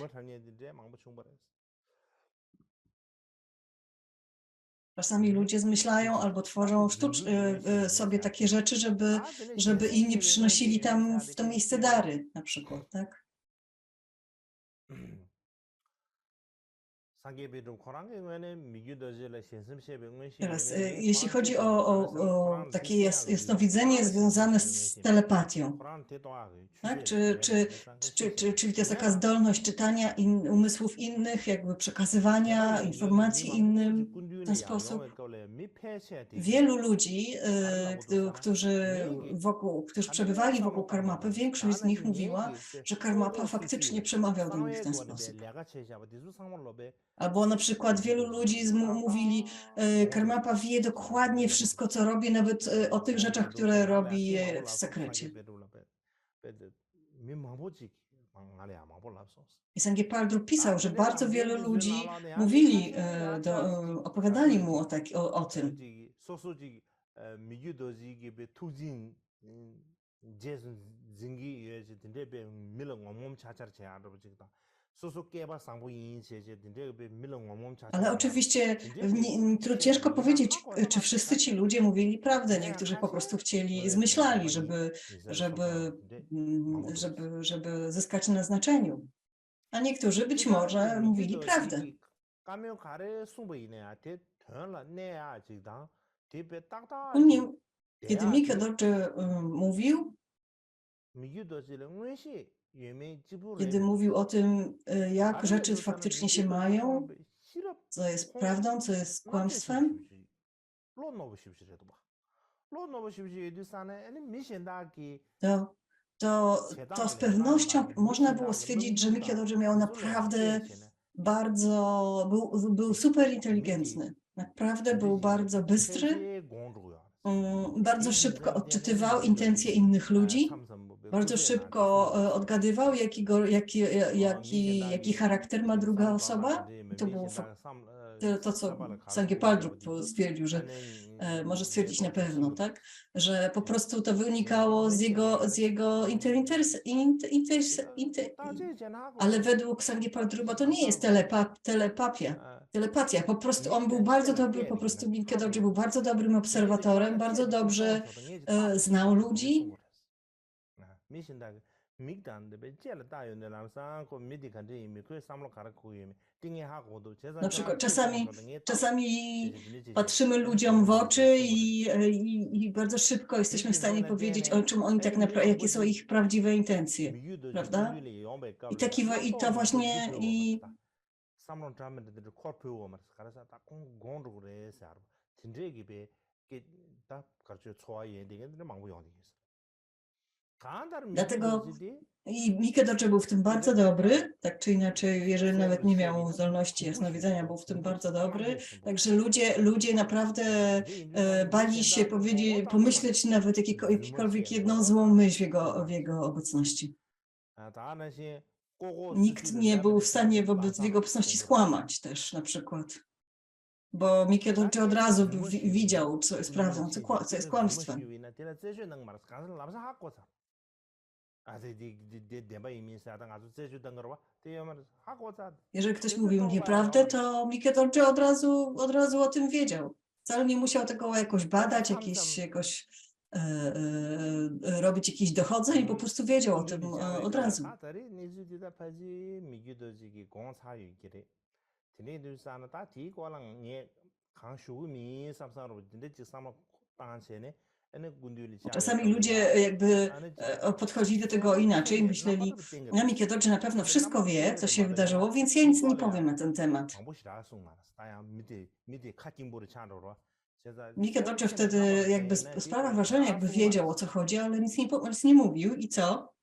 Czasami ludzie zmyślają albo tworzą sobie takie rzeczy, żeby inni przynosili tam w to miejsce dary, na przykład, tak? Teraz, jeśli chodzi o takie jasnowidzenie związane z telepatią, tak? Czyli to jest taka zdolność czytania umysłów innych, jakby przekazywania informacji innym w ten sposób. Wielu ludzi, którzy przebywali wokół Karmapy, większość z nich mówiła, że Karmapa faktycznie przemawiał do nich w ten sposób. Albo na przykład wielu ludzi mówili, Karmapa wie dokładnie wszystko, co robi, nawet o tych rzeczach, które robi w sekrecie. I Sangye Paldrup pisał, że bardzo wielu ludzi opowiadali mu o tym. Ale oczywiście ciężko powiedzieć, czy wszyscy ci ludzie mówili prawdę. Niektórzy po prostu zmyślali, żeby zyskać na znaczeniu. A niektórzy być może mówili prawdę. Kiedy Mikie Dorje mówił, kiedy mówił o tym, jak rzeczy faktycznie się mają, co jest prawdą, co jest kłamstwem, 로 노버 싶지 에듀산에 아니 미신다기 to z pewnością można było stwierdzić, że Mikio miał naprawdę był super inteligentny. Naprawdę był bardzo bystry, bardzo szybko odczytywał intencje innych ludzi, bardzo szybko odgadywał, jaki charakter ma druga osoba. I to było to, co Sangie Paldrup stwierdził, że może stwierdzić na pewno, tak? Że po prostu to wynikało z jego ale według Sangie Paldrupa to nie jest telepatia. Po prostu on był bardzo dobry, po prostu Mikio był bardzo dobrym obserwatorem, bardzo dobrze znał ludzi. Na przykład czasami patrzymy ludziom w oczy i bardzo szybko jesteśmy w stanie powiedzieć, o czym oni tak naprawdę, jakie są ich prawdziwe intencje, prawda? I to właśnie dlatego Mikio był w tym bardzo dobry, tak czy inaczej, jeżeli nawet nie miał zdolności jasnowidzenia, był w tym bardzo dobry. Także ludzie naprawdę bali się pomyśleć nawet jakąkolwiek jedną złą myśl w jego obecności. Nikt nie był w stanie w jego obecności skłamać też na przykład. Bo Mikio od razu widział, co jest prawdą, co jest kłamstwem. Jeżeli ktoś mówił nieprawdę, to Mikio od razu o tym wiedział. Wcale nie musiał tego jakoś badać, robić jakichś dochodzeń, po prostu wiedział o tym od razu. Czasami ludzie jakby podchodzili do tego inaczej, myśleli, Mikio na pewno wszystko wie, co się wydarzyło, więc ja nic nie powiem na ten temat. Mikio wtedy jakby sprawia wrażenie, jakby wiedział, o co chodzi, ale nic nie mówił. I co?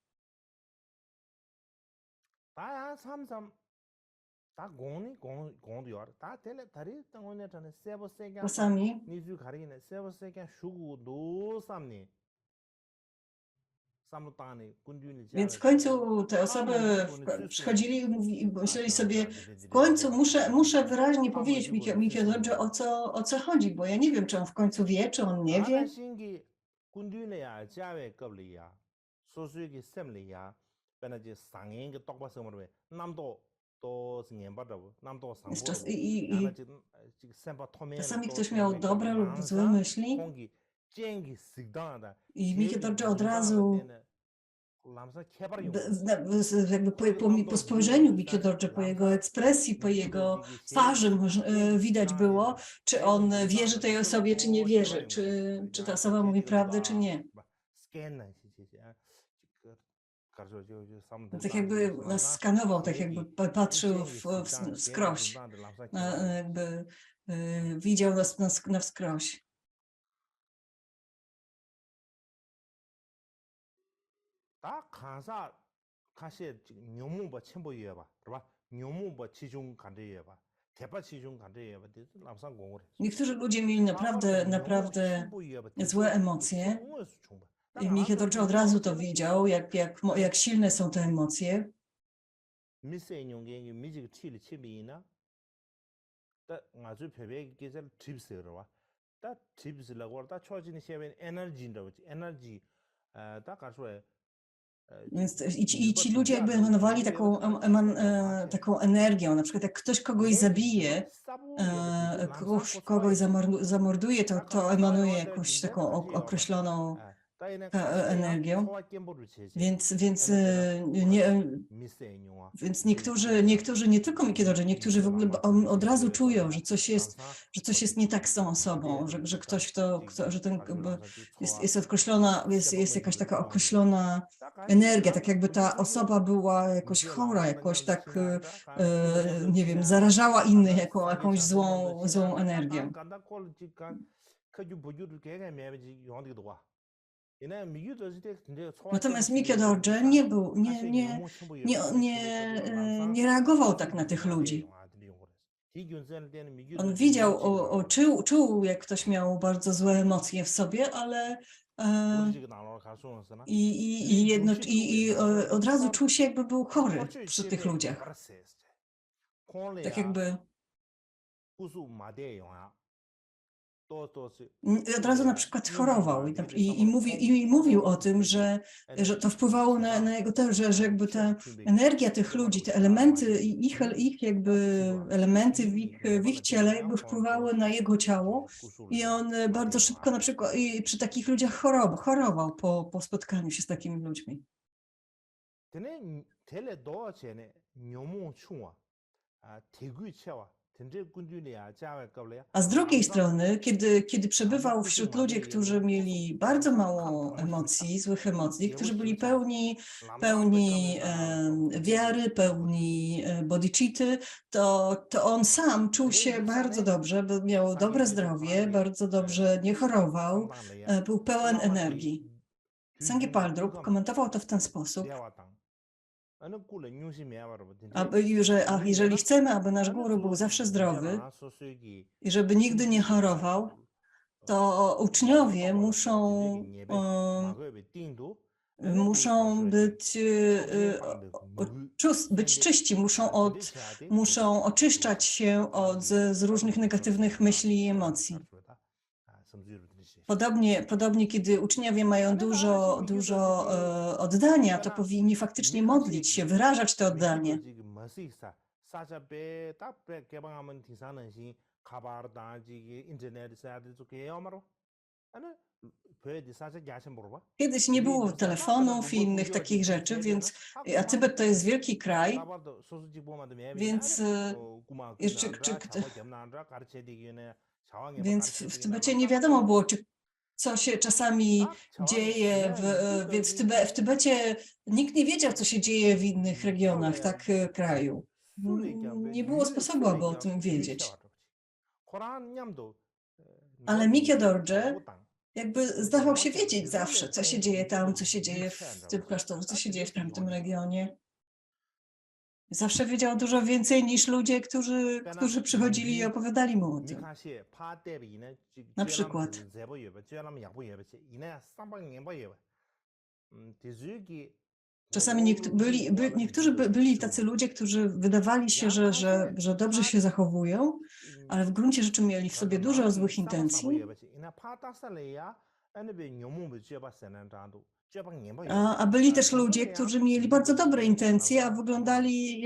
Czasami więc w końcu te osoby przychodzili i myśleli sobie, w końcu muszę wyraźnie powiedzieć Mikio o co chodzi, bo ja nie wiem, czy on w końcu wie, czy on nie wie. Czasami ktoś miał dobre lub złe myśli i Mikio od razu jakby po spojrzeniu Mikio po jego ekspresji, po jego twarzy widać było, czy on wierzy tej osobie, czy nie wierzy, czy ta osoba mówi prawdę, czy nie. Tak jakby nas skanował, tak jakby patrzył wskroś, jakby widział nas na wskroś. Niektórzy ludzie mieli naprawdę złe emocje. Mikio od razu to wiedział, jak silne są te emocje. Więc i ci ludzie jakby emanowali taką energią. Na przykład jak ktoś kogoś zabije, kogoś zamorduje, to emanuje jakąś taką określoną energią. Więc niektórzy nie tylko Mikio, niektórzy w ogóle od razu czują, że coś jest nie tak z tą osobą, że ktoś, że ten jest określona, jest jakaś taka określona energia, tak jakby ta osoba była jakoś chora, jakoś tak, nie wiem, zarażała innych jakąś złą energią. Natomiast Mikke Dorje nie był, nie reagował tak na tych ludzi. On widział, czuł, jak ktoś miał bardzo złe emocje w sobie, ale od razu czuł się, jakby był chory przy tych ludziach. Tak jakby od razu na przykład chorował i mówił o tym, że to wpływało na jego też, że jakby ta energia tych ludzi, te elementy, ich jakby elementy w ich ciele jakby wpływały na jego ciało i on bardzo szybko na przykład i przy takich ludziach chorował po spotkaniu się z takimi ludźmi. A z drugiej strony, kiedy przebywał wśród ludzi, którzy mieli bardzo mało emocji, złych emocji, którzy byli pełni wiary, pełni bodhicitti, to on sam czuł się bardzo dobrze, bo miał dobre zdrowie, bardzo dobrze nie chorował, był pełen energii. Sangye Paldrup komentował to w ten sposób, że jeżeli chcemy, aby nasz guru był zawsze zdrowy i żeby nigdy nie chorował, to uczniowie muszą być czyści, muszą oczyszczać się z różnych negatywnych myśli i emocji. Podobnie, kiedy uczniowie mają dużo oddania, to powinni faktycznie modlić się, wyrażać to oddanie. Kiedyś nie było telefonów i innych takich rzeczy, a Tybet to jest wielki kraj, więc w Tybecie nie wiadomo było, co się czasami dzieje, więc w Tybecie nikt nie wiedział, co się dzieje w innych regionach kraju. Nie było sposobu, aby o tym wiedzieć. Ale Mikke Dorje jakby zdawał się wiedzieć zawsze, co się dzieje tam, co się dzieje w tym klasztorze, co się dzieje w tamtym regionie. Zawsze wiedział dużo więcej niż ludzie, którzy przychodzili i opowiadali mu o tym. Na przykład. Czasami niektórzy byli tacy ludzie, którzy wydawali się, że dobrze się zachowują, ale w gruncie rzeczy mieli w sobie dużo złych intencji. A byli też ludzie, którzy mieli bardzo dobre intencje, a wyglądali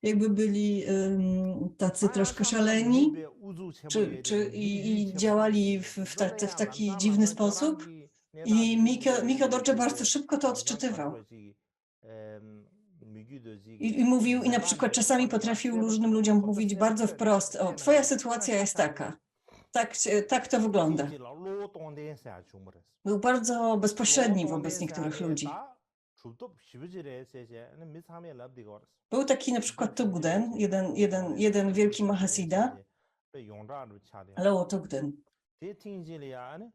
jakby byli tacy troszkę szaleni, i działali w taki dziwny sposób. I Mikke Dorje bardzo szybko to odczytywał. I mówił, i na przykład czasami potrafił różnym ludziom mówić bardzo wprost: o, twoja sytuacja jest taka. Tak to wygląda. Był bardzo bezpośredni wobec niektórych ludzi. Był taki na przykład Tugden, jeden wielki Mahasiddha, Lowo Tugden.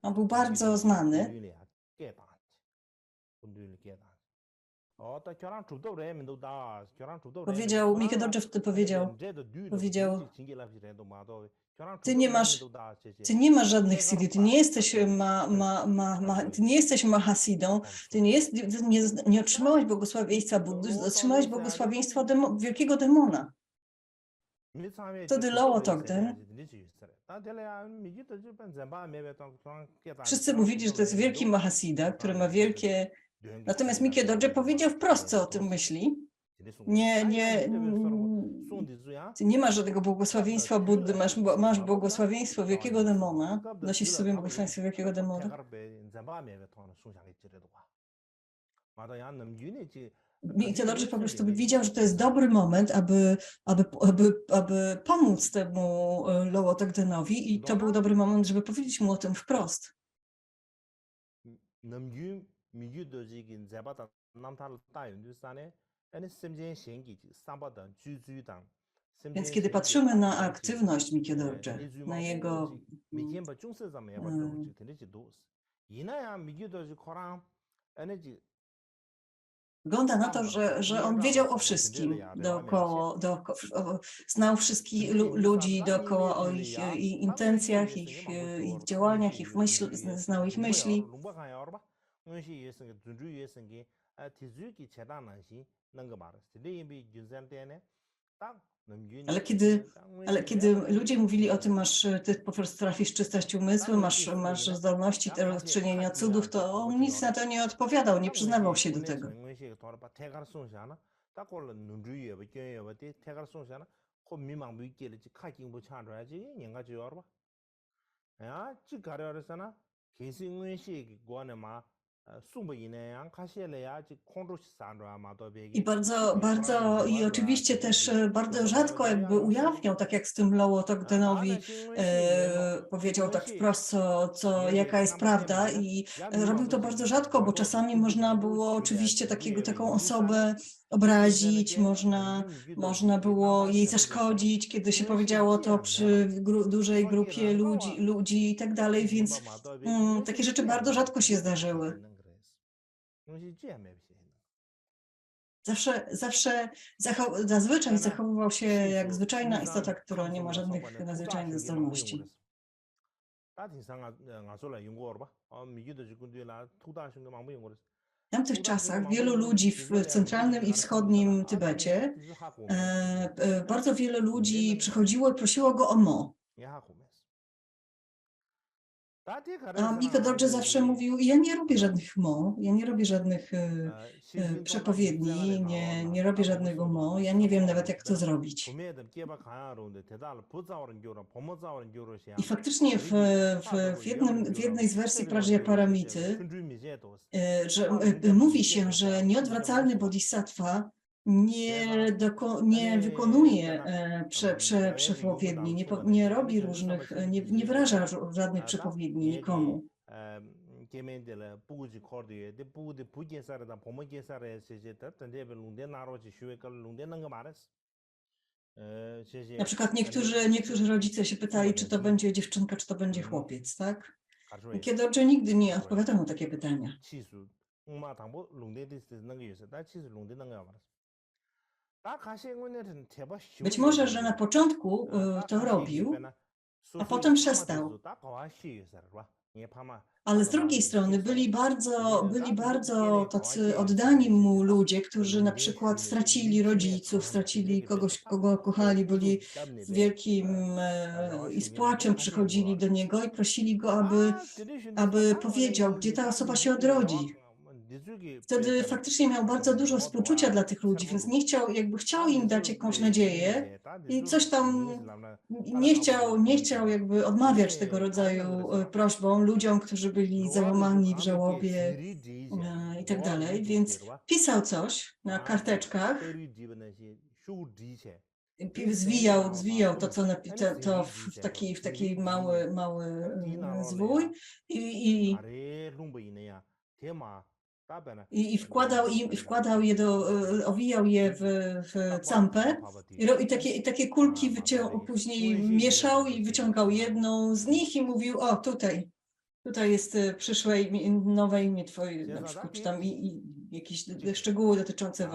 On był bardzo znany. Mikke Dorje wtedy powiedział, ty nie masz żadnych siddhi, ty nie jesteś Mahasiddhą, ty nie otrzymałeś błogosławieństwa Buddy, otrzymałeś błogosławieństwo wielkiego demona. Wtedy Lowo Tugden, wszyscy mówili, że to jest wielki Mahasiddha, który ma wielkie... Natomiast Mikke Dorje powiedział wprost, co o tym myśli. Nie masz żadnego błogosławieństwa Buddy, masz błogosławieństwo wielkiego demona, nosisz sobie błogosławieństwo wielkiego demona. Mikke Dorje po prostu widział, że to jest dobry moment, aby pomóc temu Lowo Tugdenowi, i to był dobry moment, żeby powiedzieć mu o tym wprost. Więc kiedy patrzymy na aktywność Mikkyo Dorje, na jego wygląda na to, że on wiedział o wszystkim dookoła, znał wszystkich ludzi dookoła, o ich intencjach, ich działaniach, znał ich myśli. Ale kiedy ludzie mówili o tym, ty po prostu trafisz czystość umysłu, masz zdolności do rozczynienia cudów, to on nic na to nie odpowiadał, nie przyznawał się do tego. I oczywiście też bardzo rzadko jakby ujawniał, tak jak z tym Lowo Togdenowi powiedział tak wprost, jaka jest prawda, i robił to bardzo rzadko, bo czasami można było oczywiście taką osobę obrazić, można było jej zaszkodzić, kiedy się powiedziało to przy dużej grupie ludzi i tak dalej, więc takie rzeczy bardzo rzadko się zdarzyły. Zazwyczaj zachowywał się jak zwyczajna istota, która nie ma żadnych nadzwyczajnych zdolności. W tamtych czasach wielu ludzi w centralnym i wschodnim Tybecie, bardzo wiele ludzi przychodziło i prosiło go o mo. A Mikkyo Dorje zawsze mówił: ja nie robię żadnych mo, ja nie robię żadnych przepowiedni, nie robię żadnego mo, ja nie wiem nawet, jak to zrobić. I faktycznie w jednej z wersji Prajnaparamity mówi się, że nieodwracalny bodhisattva nie wykonuje przepowiedni, nie robi różnych, nie wyraża żadnych przepowiedni nikomu. Na przykład niektórzy rodzice się pytali, czy to będzie dziewczynka, czy to będzie chłopiec, tak? Mikkyo Dorje nigdy nie odpowiadał na takie pytania. Być może, że na początku to robił, a potem przestał. Ale z drugiej strony byli bardzo tacy oddani mu ludzie, którzy na przykład stracili rodziców, stracili kogoś, kogo kochali, byli w wielkim i z płaczem przychodzili do niego i prosili go, aby powiedział, gdzie ta osoba się odrodzi. Wtedy faktycznie miał bardzo dużo współczucia dla tych ludzi, więc chciał im dać jakąś nadzieję i coś tam nie chciał jakby odmawiać tego rodzaju prośbom ludziom, którzy byli załamani w żałobie i tak dalej, więc pisał coś na karteczkach, zwijał to, co to w taki mały zwój i wkładał je owijał je w campę i takie kulki później mieszał i wyciągał jedną z nich i mówił: o, tutaj jest przyszłe nowe imię twoje, na przykład, czy tam i jakieś szczegóły dotyczące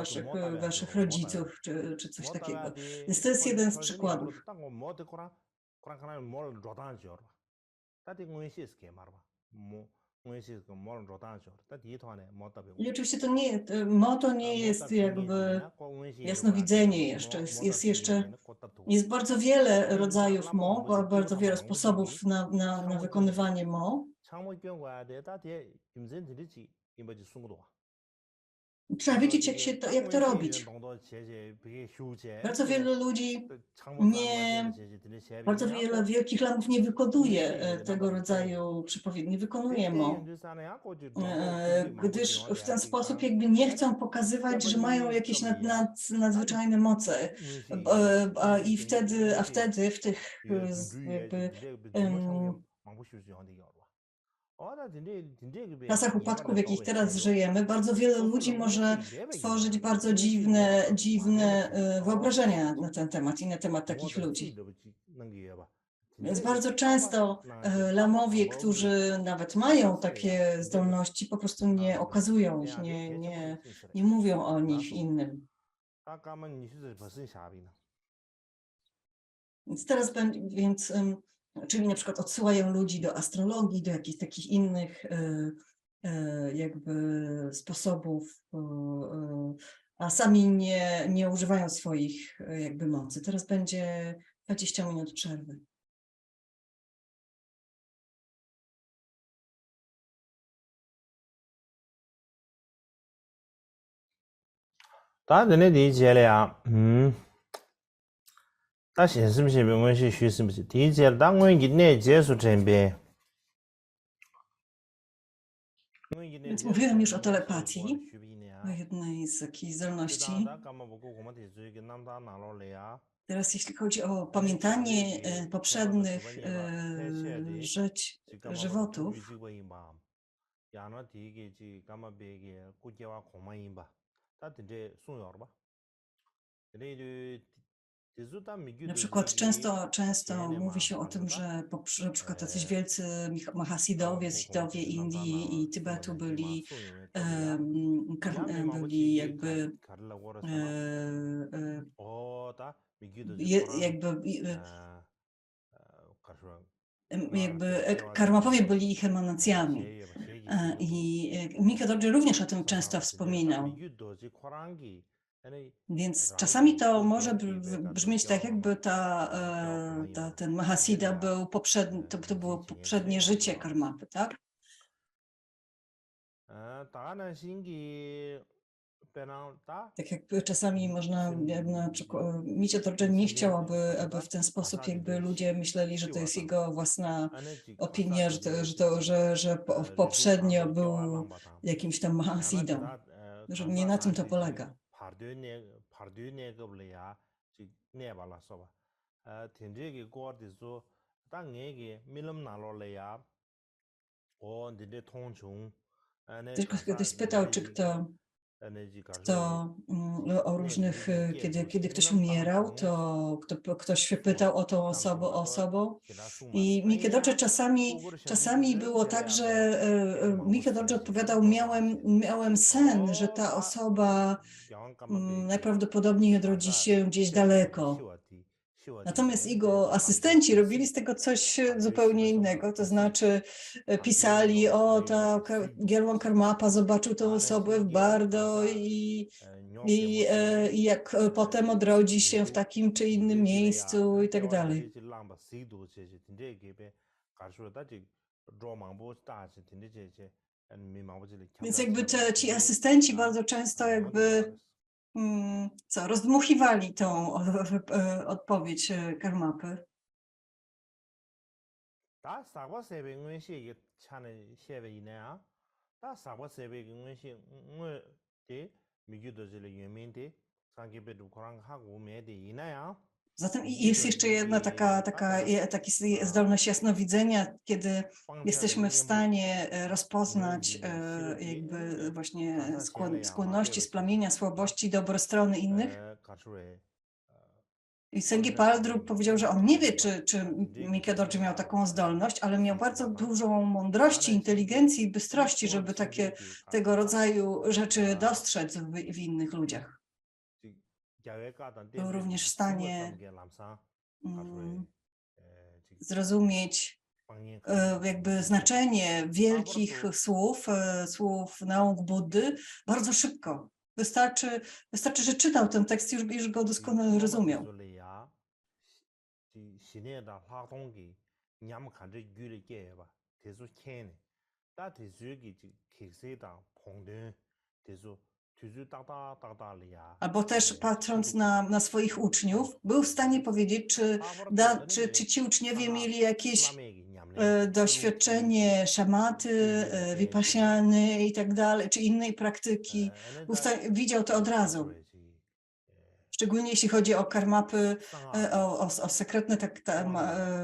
waszych rodziców, czy coś takiego. Więc to jest jeden z przykładów. I oczywiście to nie jest jakby jasnowidzenie jeszcze. Jest bardzo wiele rodzajów mo, bardzo wiele sposobów na wykonywanie mo. Trzeba wiedzieć, jak to robić. Bardzo wielu ludzi bardzo wiele wielkich lamów nie wykonuje tego rodzaju przepowiedni, nie wykonuje mo, gdyż w ten sposób jakby nie chcą pokazywać, że mają jakieś nadzwyczajne moce. A wtedy w tych jakby W czasach upadku, w jakich teraz żyjemy, bardzo wiele ludzi może tworzyć bardzo dziwne wyobrażenia na ten temat i na temat takich ludzi. Więc bardzo często lamowie, którzy nawet mają takie zdolności, po prostu nie okazują ich, nie mówią o nich innym. Więc teraz czyli na przykład odsyłają ludzi do astrologii, do jakichś takich innych jakby sposobów, a sami nie używają swoich jakby mocy. Teraz będzie 20 minut przerwy. 다 너네理解了呀？다显示不显没关系，虚实不是理解了。当我一年结束这边， Więc mówiłem już o telepatii, o jednej z takich zdolności. Teraz jeśli chodzi o pamiętanie poprzednich żywotów, na przykład często mówi się o tym, że na przykład jacyś wielcy Mahasidowie, Sidowie Indii i Tybetu byli jakby karmapowie byli ich emanacjami. I Mika Dorje również o tym często wspominał. Więc czasami to może brzmieć tak, jakby ten Mahasida był to było poprzednie życie Karmapy, tak? Tak jakby czasami można, na przykład Mika Dorje nie chciał, aby w ten sposób jakby ludzie myśleli, że to jest jego własna opinia, że poprzednio był jakimś tam Mahasidą. Że nie na tym to polega. Tylko ktoś spytał, czy kto o różnych, kiedy ktoś umierał, to ktoś pytał o tą osobę. I Mika Dorje czasami było tak, że Mika Dorje odpowiadał, miałem sen, że ta osoba najprawdopodobniej odrodzi się gdzieś daleko. Natomiast jego asystenci robili z tego coś zupełnie innego, to znaczy pisali, Gyalwant Karmapa zobaczył tę osobę w Bardo i jak potem odrodzi się w takim czy innym miejscu i tak dalej. Więc jakby ci asystenci bardzo często jakby rozdmuchiwali tą odpowiedź Karmapy. Zatem jest jeszcze jedna taka zdolność jasnowidzenia, kiedy jesteśmy w stanie rozpoznać jakby właśnie skłonności, splamienia, słabości, dobrostrony innych. I Sengi Paldrup powiedział, że on nie wie, czy Mika Dorje miał taką zdolność, ale miał bardzo dużą mądrości, inteligencji i bystrości, żeby tego rodzaju rzeczy dostrzec w innych ludziach. Był również w stanie zrozumieć jakby znaczenie wielkich słów nauk Buddy bardzo szybko. Wystarczy, że czytał ten tekst i już go doskonale rozumiał. Albo też patrząc na swoich uczniów, był w stanie powiedzieć, czy ci uczniowie mieli jakieś doświadczenie szamaty, vipassany i tak dalej, czy innej praktyki. Widział to od razu. Szczególnie jeśli chodzi o karmapy, o sekretne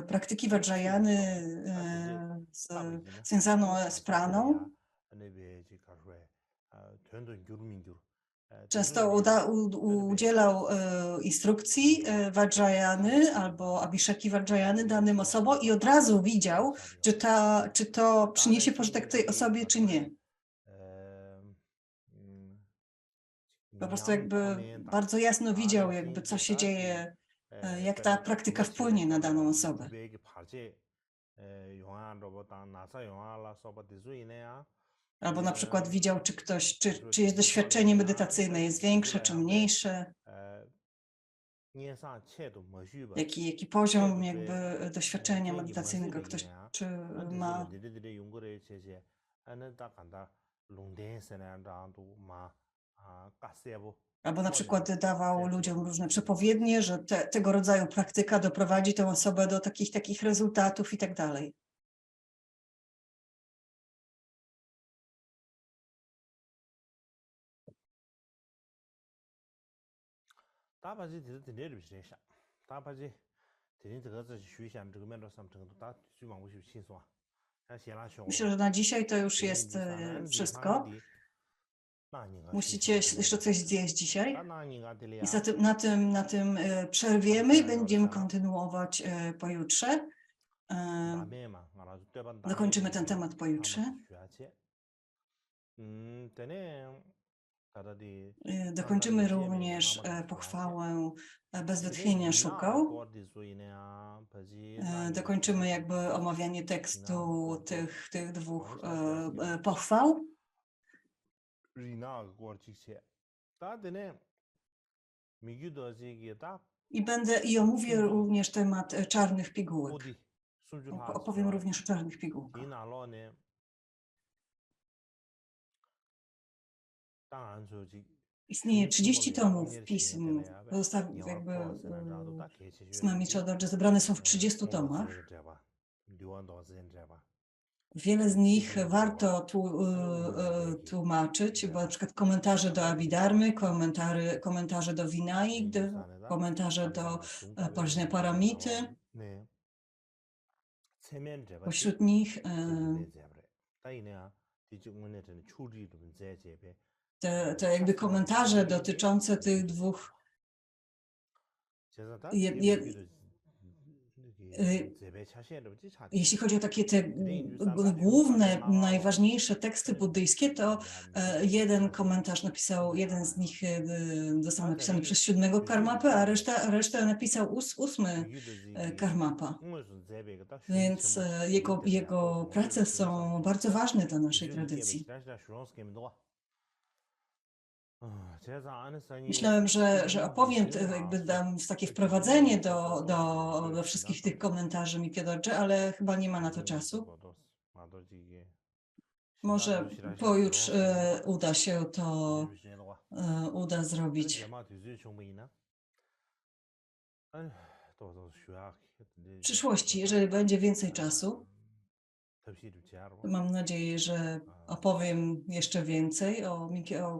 praktyki Vajrayany związaną z praną. Często udzielał instrukcji Vajrayany albo Abhisheki Vajrayany danym osobom i od razu widział, czy to przyniesie pożytek tej osobie, czy nie. Po prostu jakby bardzo jasno widział, jakby co się dzieje, jak ta praktyka wpłynie na daną osobę. Albo na przykład widział, czy ktoś, czy jest doświadczenie medytacyjne jest większe, czy mniejsze. Jaki poziom jakby doświadczenia medytacyjnego ktoś czy ma. Albo na przykład dawał ludziom różne przepowiednie, że tego rodzaju praktyka doprowadzi tę osobę do takich rezultatów i tak dalej. Myślę, że na dzisiaj to już jest wszystko. Musicie jeszcze coś zjeść dzisiaj. I na tym przerwiemy i będziemy kontynuować pojutrze. Dokończymy ten temat pojutrze. Dokończymy również pochwałę bez wytchnienia szukał. Dokończymy jakby omawianie tekstu tych dwóch pochwał. I omówię również temat czarnych pigułek. Opowiem również o czarnych pigułkach. Istnieje 30 tomów pism, jakby z Mami Chodorje zebrane są w 30 tomach. Wiele z nich warto tłumaczyć, bo na przykład komentarze do Abhidharmy, komentarze do Vinay, komentarze do Paramity. Pośród nich te jakby komentarze dotyczące tych dwóch jeśli chodzi o takie te główne, najważniejsze teksty buddyjskie, to jeden z nich został napisany przez 7. Karmapę, a resztę napisał 8. Karmapa. Więc jego prace są bardzo ważne dla naszej tradycji. Myślałem, że opowiem, jakby dam takie wprowadzenie do wszystkich tych komentarzy Miki Dorje, ale chyba nie ma na to czasu. Może pojutrze uda się to zrobić. W przyszłości, jeżeli będzie więcej czasu, mam nadzieję, że opowiem jeszcze więcej o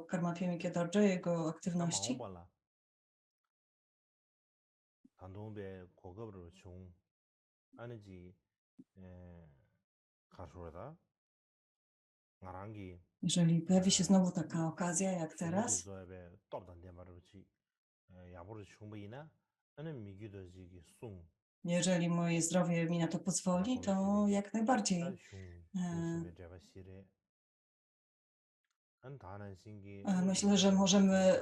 Karmapie Miki Dorje, jego aktywności. Jeżeli pojawi się znowu taka okazja jak teraz, jeżeli moje zdrowie mi na to pozwoli, to jak najbardziej. Myślę, że możemy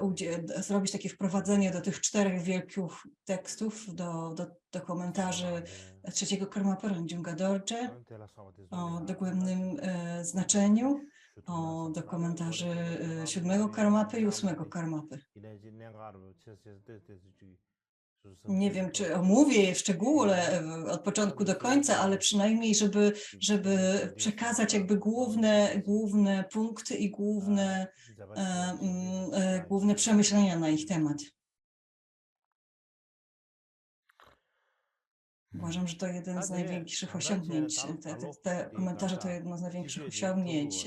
zrobić takie wprowadzenie do tych 4 wielkich tekstów, do komentarzy 3. Karmapy Ranjunga Dorje, o dogłębnym znaczeniu, do komentarzy 7. Karmapy i 8. Karmapy. Nie wiem, czy omówię je w szczególe od początku do końca, ale przynajmniej, żeby przekazać jakby główne punkty i główne przemyślenia na ich temat. Uważam, że to jeden z największych osiągnięć. Te komentarze to jedno z największych osiągnięć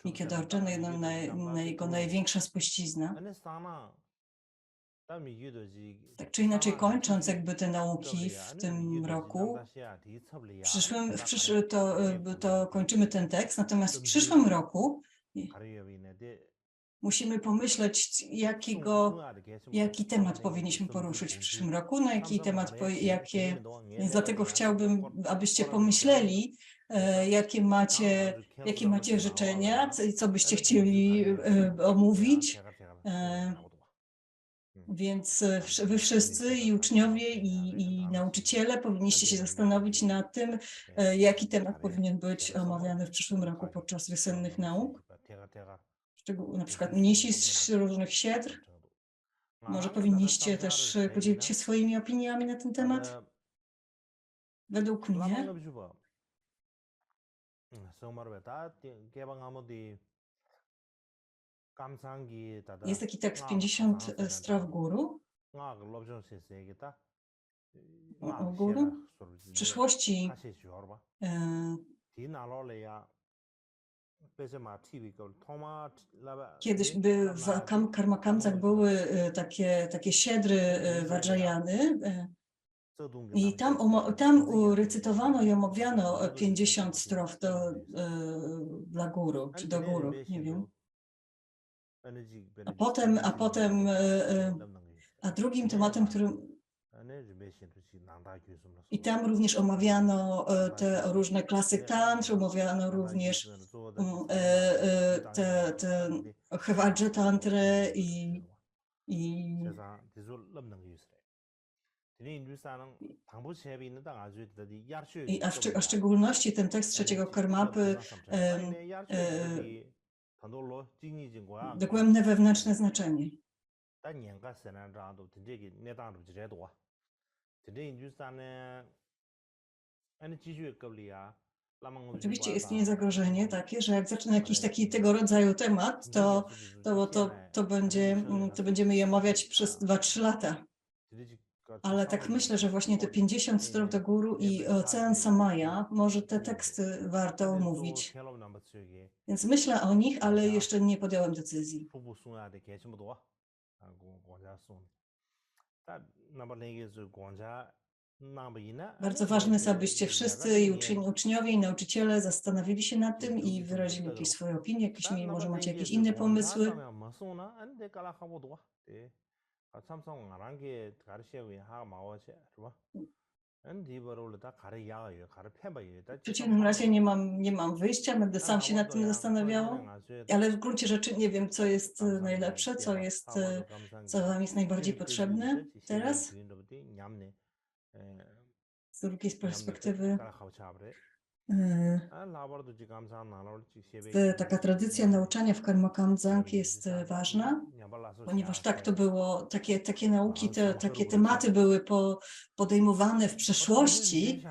Miki Dorje, jego największa spuścizna. Tak czy inaczej, kończąc jakby te nauki w tym roku, to kończymy ten tekst, natomiast w przyszłym roku musimy pomyśleć, jaki temat powinniśmy poruszyć w przyszłym roku, na jaki temat, więc dlatego chciałbym, abyście pomyśleli, jakie macie życzenia, co byście chcieli omówić. Więc wy wszyscy, i uczniowie, i nauczyciele, powinniście się zastanowić nad tym, jaki temat powinien być omawiany w przyszłym roku podczas wiosennych nauk. Na przykład mnisi z różnych siedr. Może powinniście też podzielić się swoimi opiniami na ten temat? Według mnie jest taki tekst 50 strof guru, o guru. W przyszłości kiedyś w Karmakamsach były takie siedry Vajrayany i tam recytowano i omawiano 50 strof dla guru, czy do guru, nie wiem. A drugim tematem, i tam również omawiano te różne klasy tantr, omawiano również te Hevajra tantrę a w szczególności ten tekst trzeciego Karmapy, dogłębne wewnętrzne znaczenie. Oczywiście istnieje zagrożenie takie, że jak zacznę jakiś taki tego rodzaju temat, to będziemy je omawiać przez 2-3 lata. Ale tak myślę, że właśnie te 50 strof do guru i Ocean Samaya, może te teksty warto omówić. Więc myślę o nich, ale jeszcze nie podjąłem decyzji. Bardzo ważne jest, abyście wszyscy, i uczniowie, i nauczyciele zastanowili się nad tym i wyrazili jakieś swoje opinie, może macie jakieś inne pomysły. W przeciwnym razie nie mam wyjścia, będę sam się nad tym zastanawiał, ale w gruncie rzeczy nie wiem, co jest najlepsze, co wam jest najbardziej potrzebne teraz. Z drugiej perspektywy taka tradycja nauczania w Karmakamsach jest ważna, ponieważ tak to było, takie nauki, takie tematy były podejmowane w przeszłości,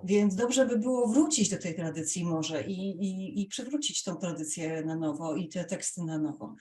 więc dobrze by było wrócić do tej tradycji może i przywrócić tą tradycję na nowo i te teksty na nowo.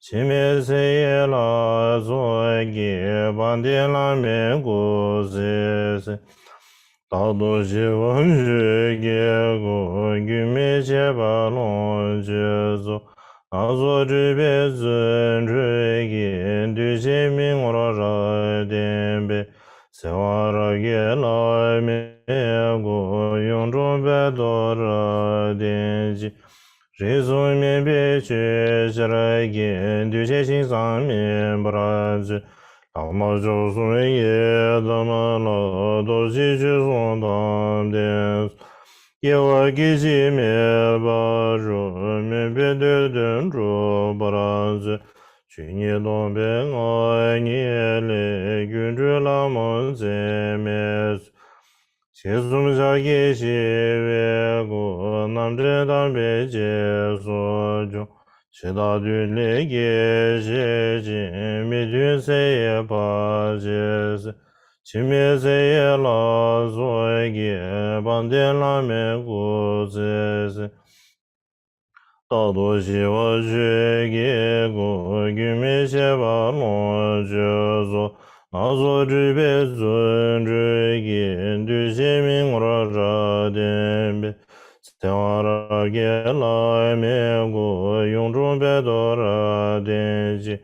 清明节也拉做给半点拉面过日，大多希望是给个玉米切把龙接走，那做这边子追给对前面我让点呗，谁话让给拉面过用中白多少点几。谁从面别去起来见，对前心上面不拉去，老毛就算也怎么了，都是去送当的，也我给前面把住，面别对等住不拉去，去年东北爱年嘞，跟着老毛在面。谢松下给西越过南镇当北接所中，七大队里给西进，密军谁也怕接是，清明谁也拉所给帮点拉面过这是。大多希望去给个玉米切把龙接走。那做这辈尊这给对前面我让点呗，在我那给来面过用中别多少点几，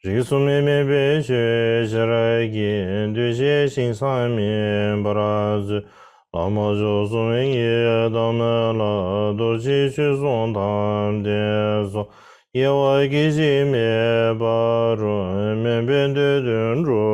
人送面面别学起来给对些心上面不拉子。老毛就算也当没了，都去送他的送，也我给前面把准面边对等住。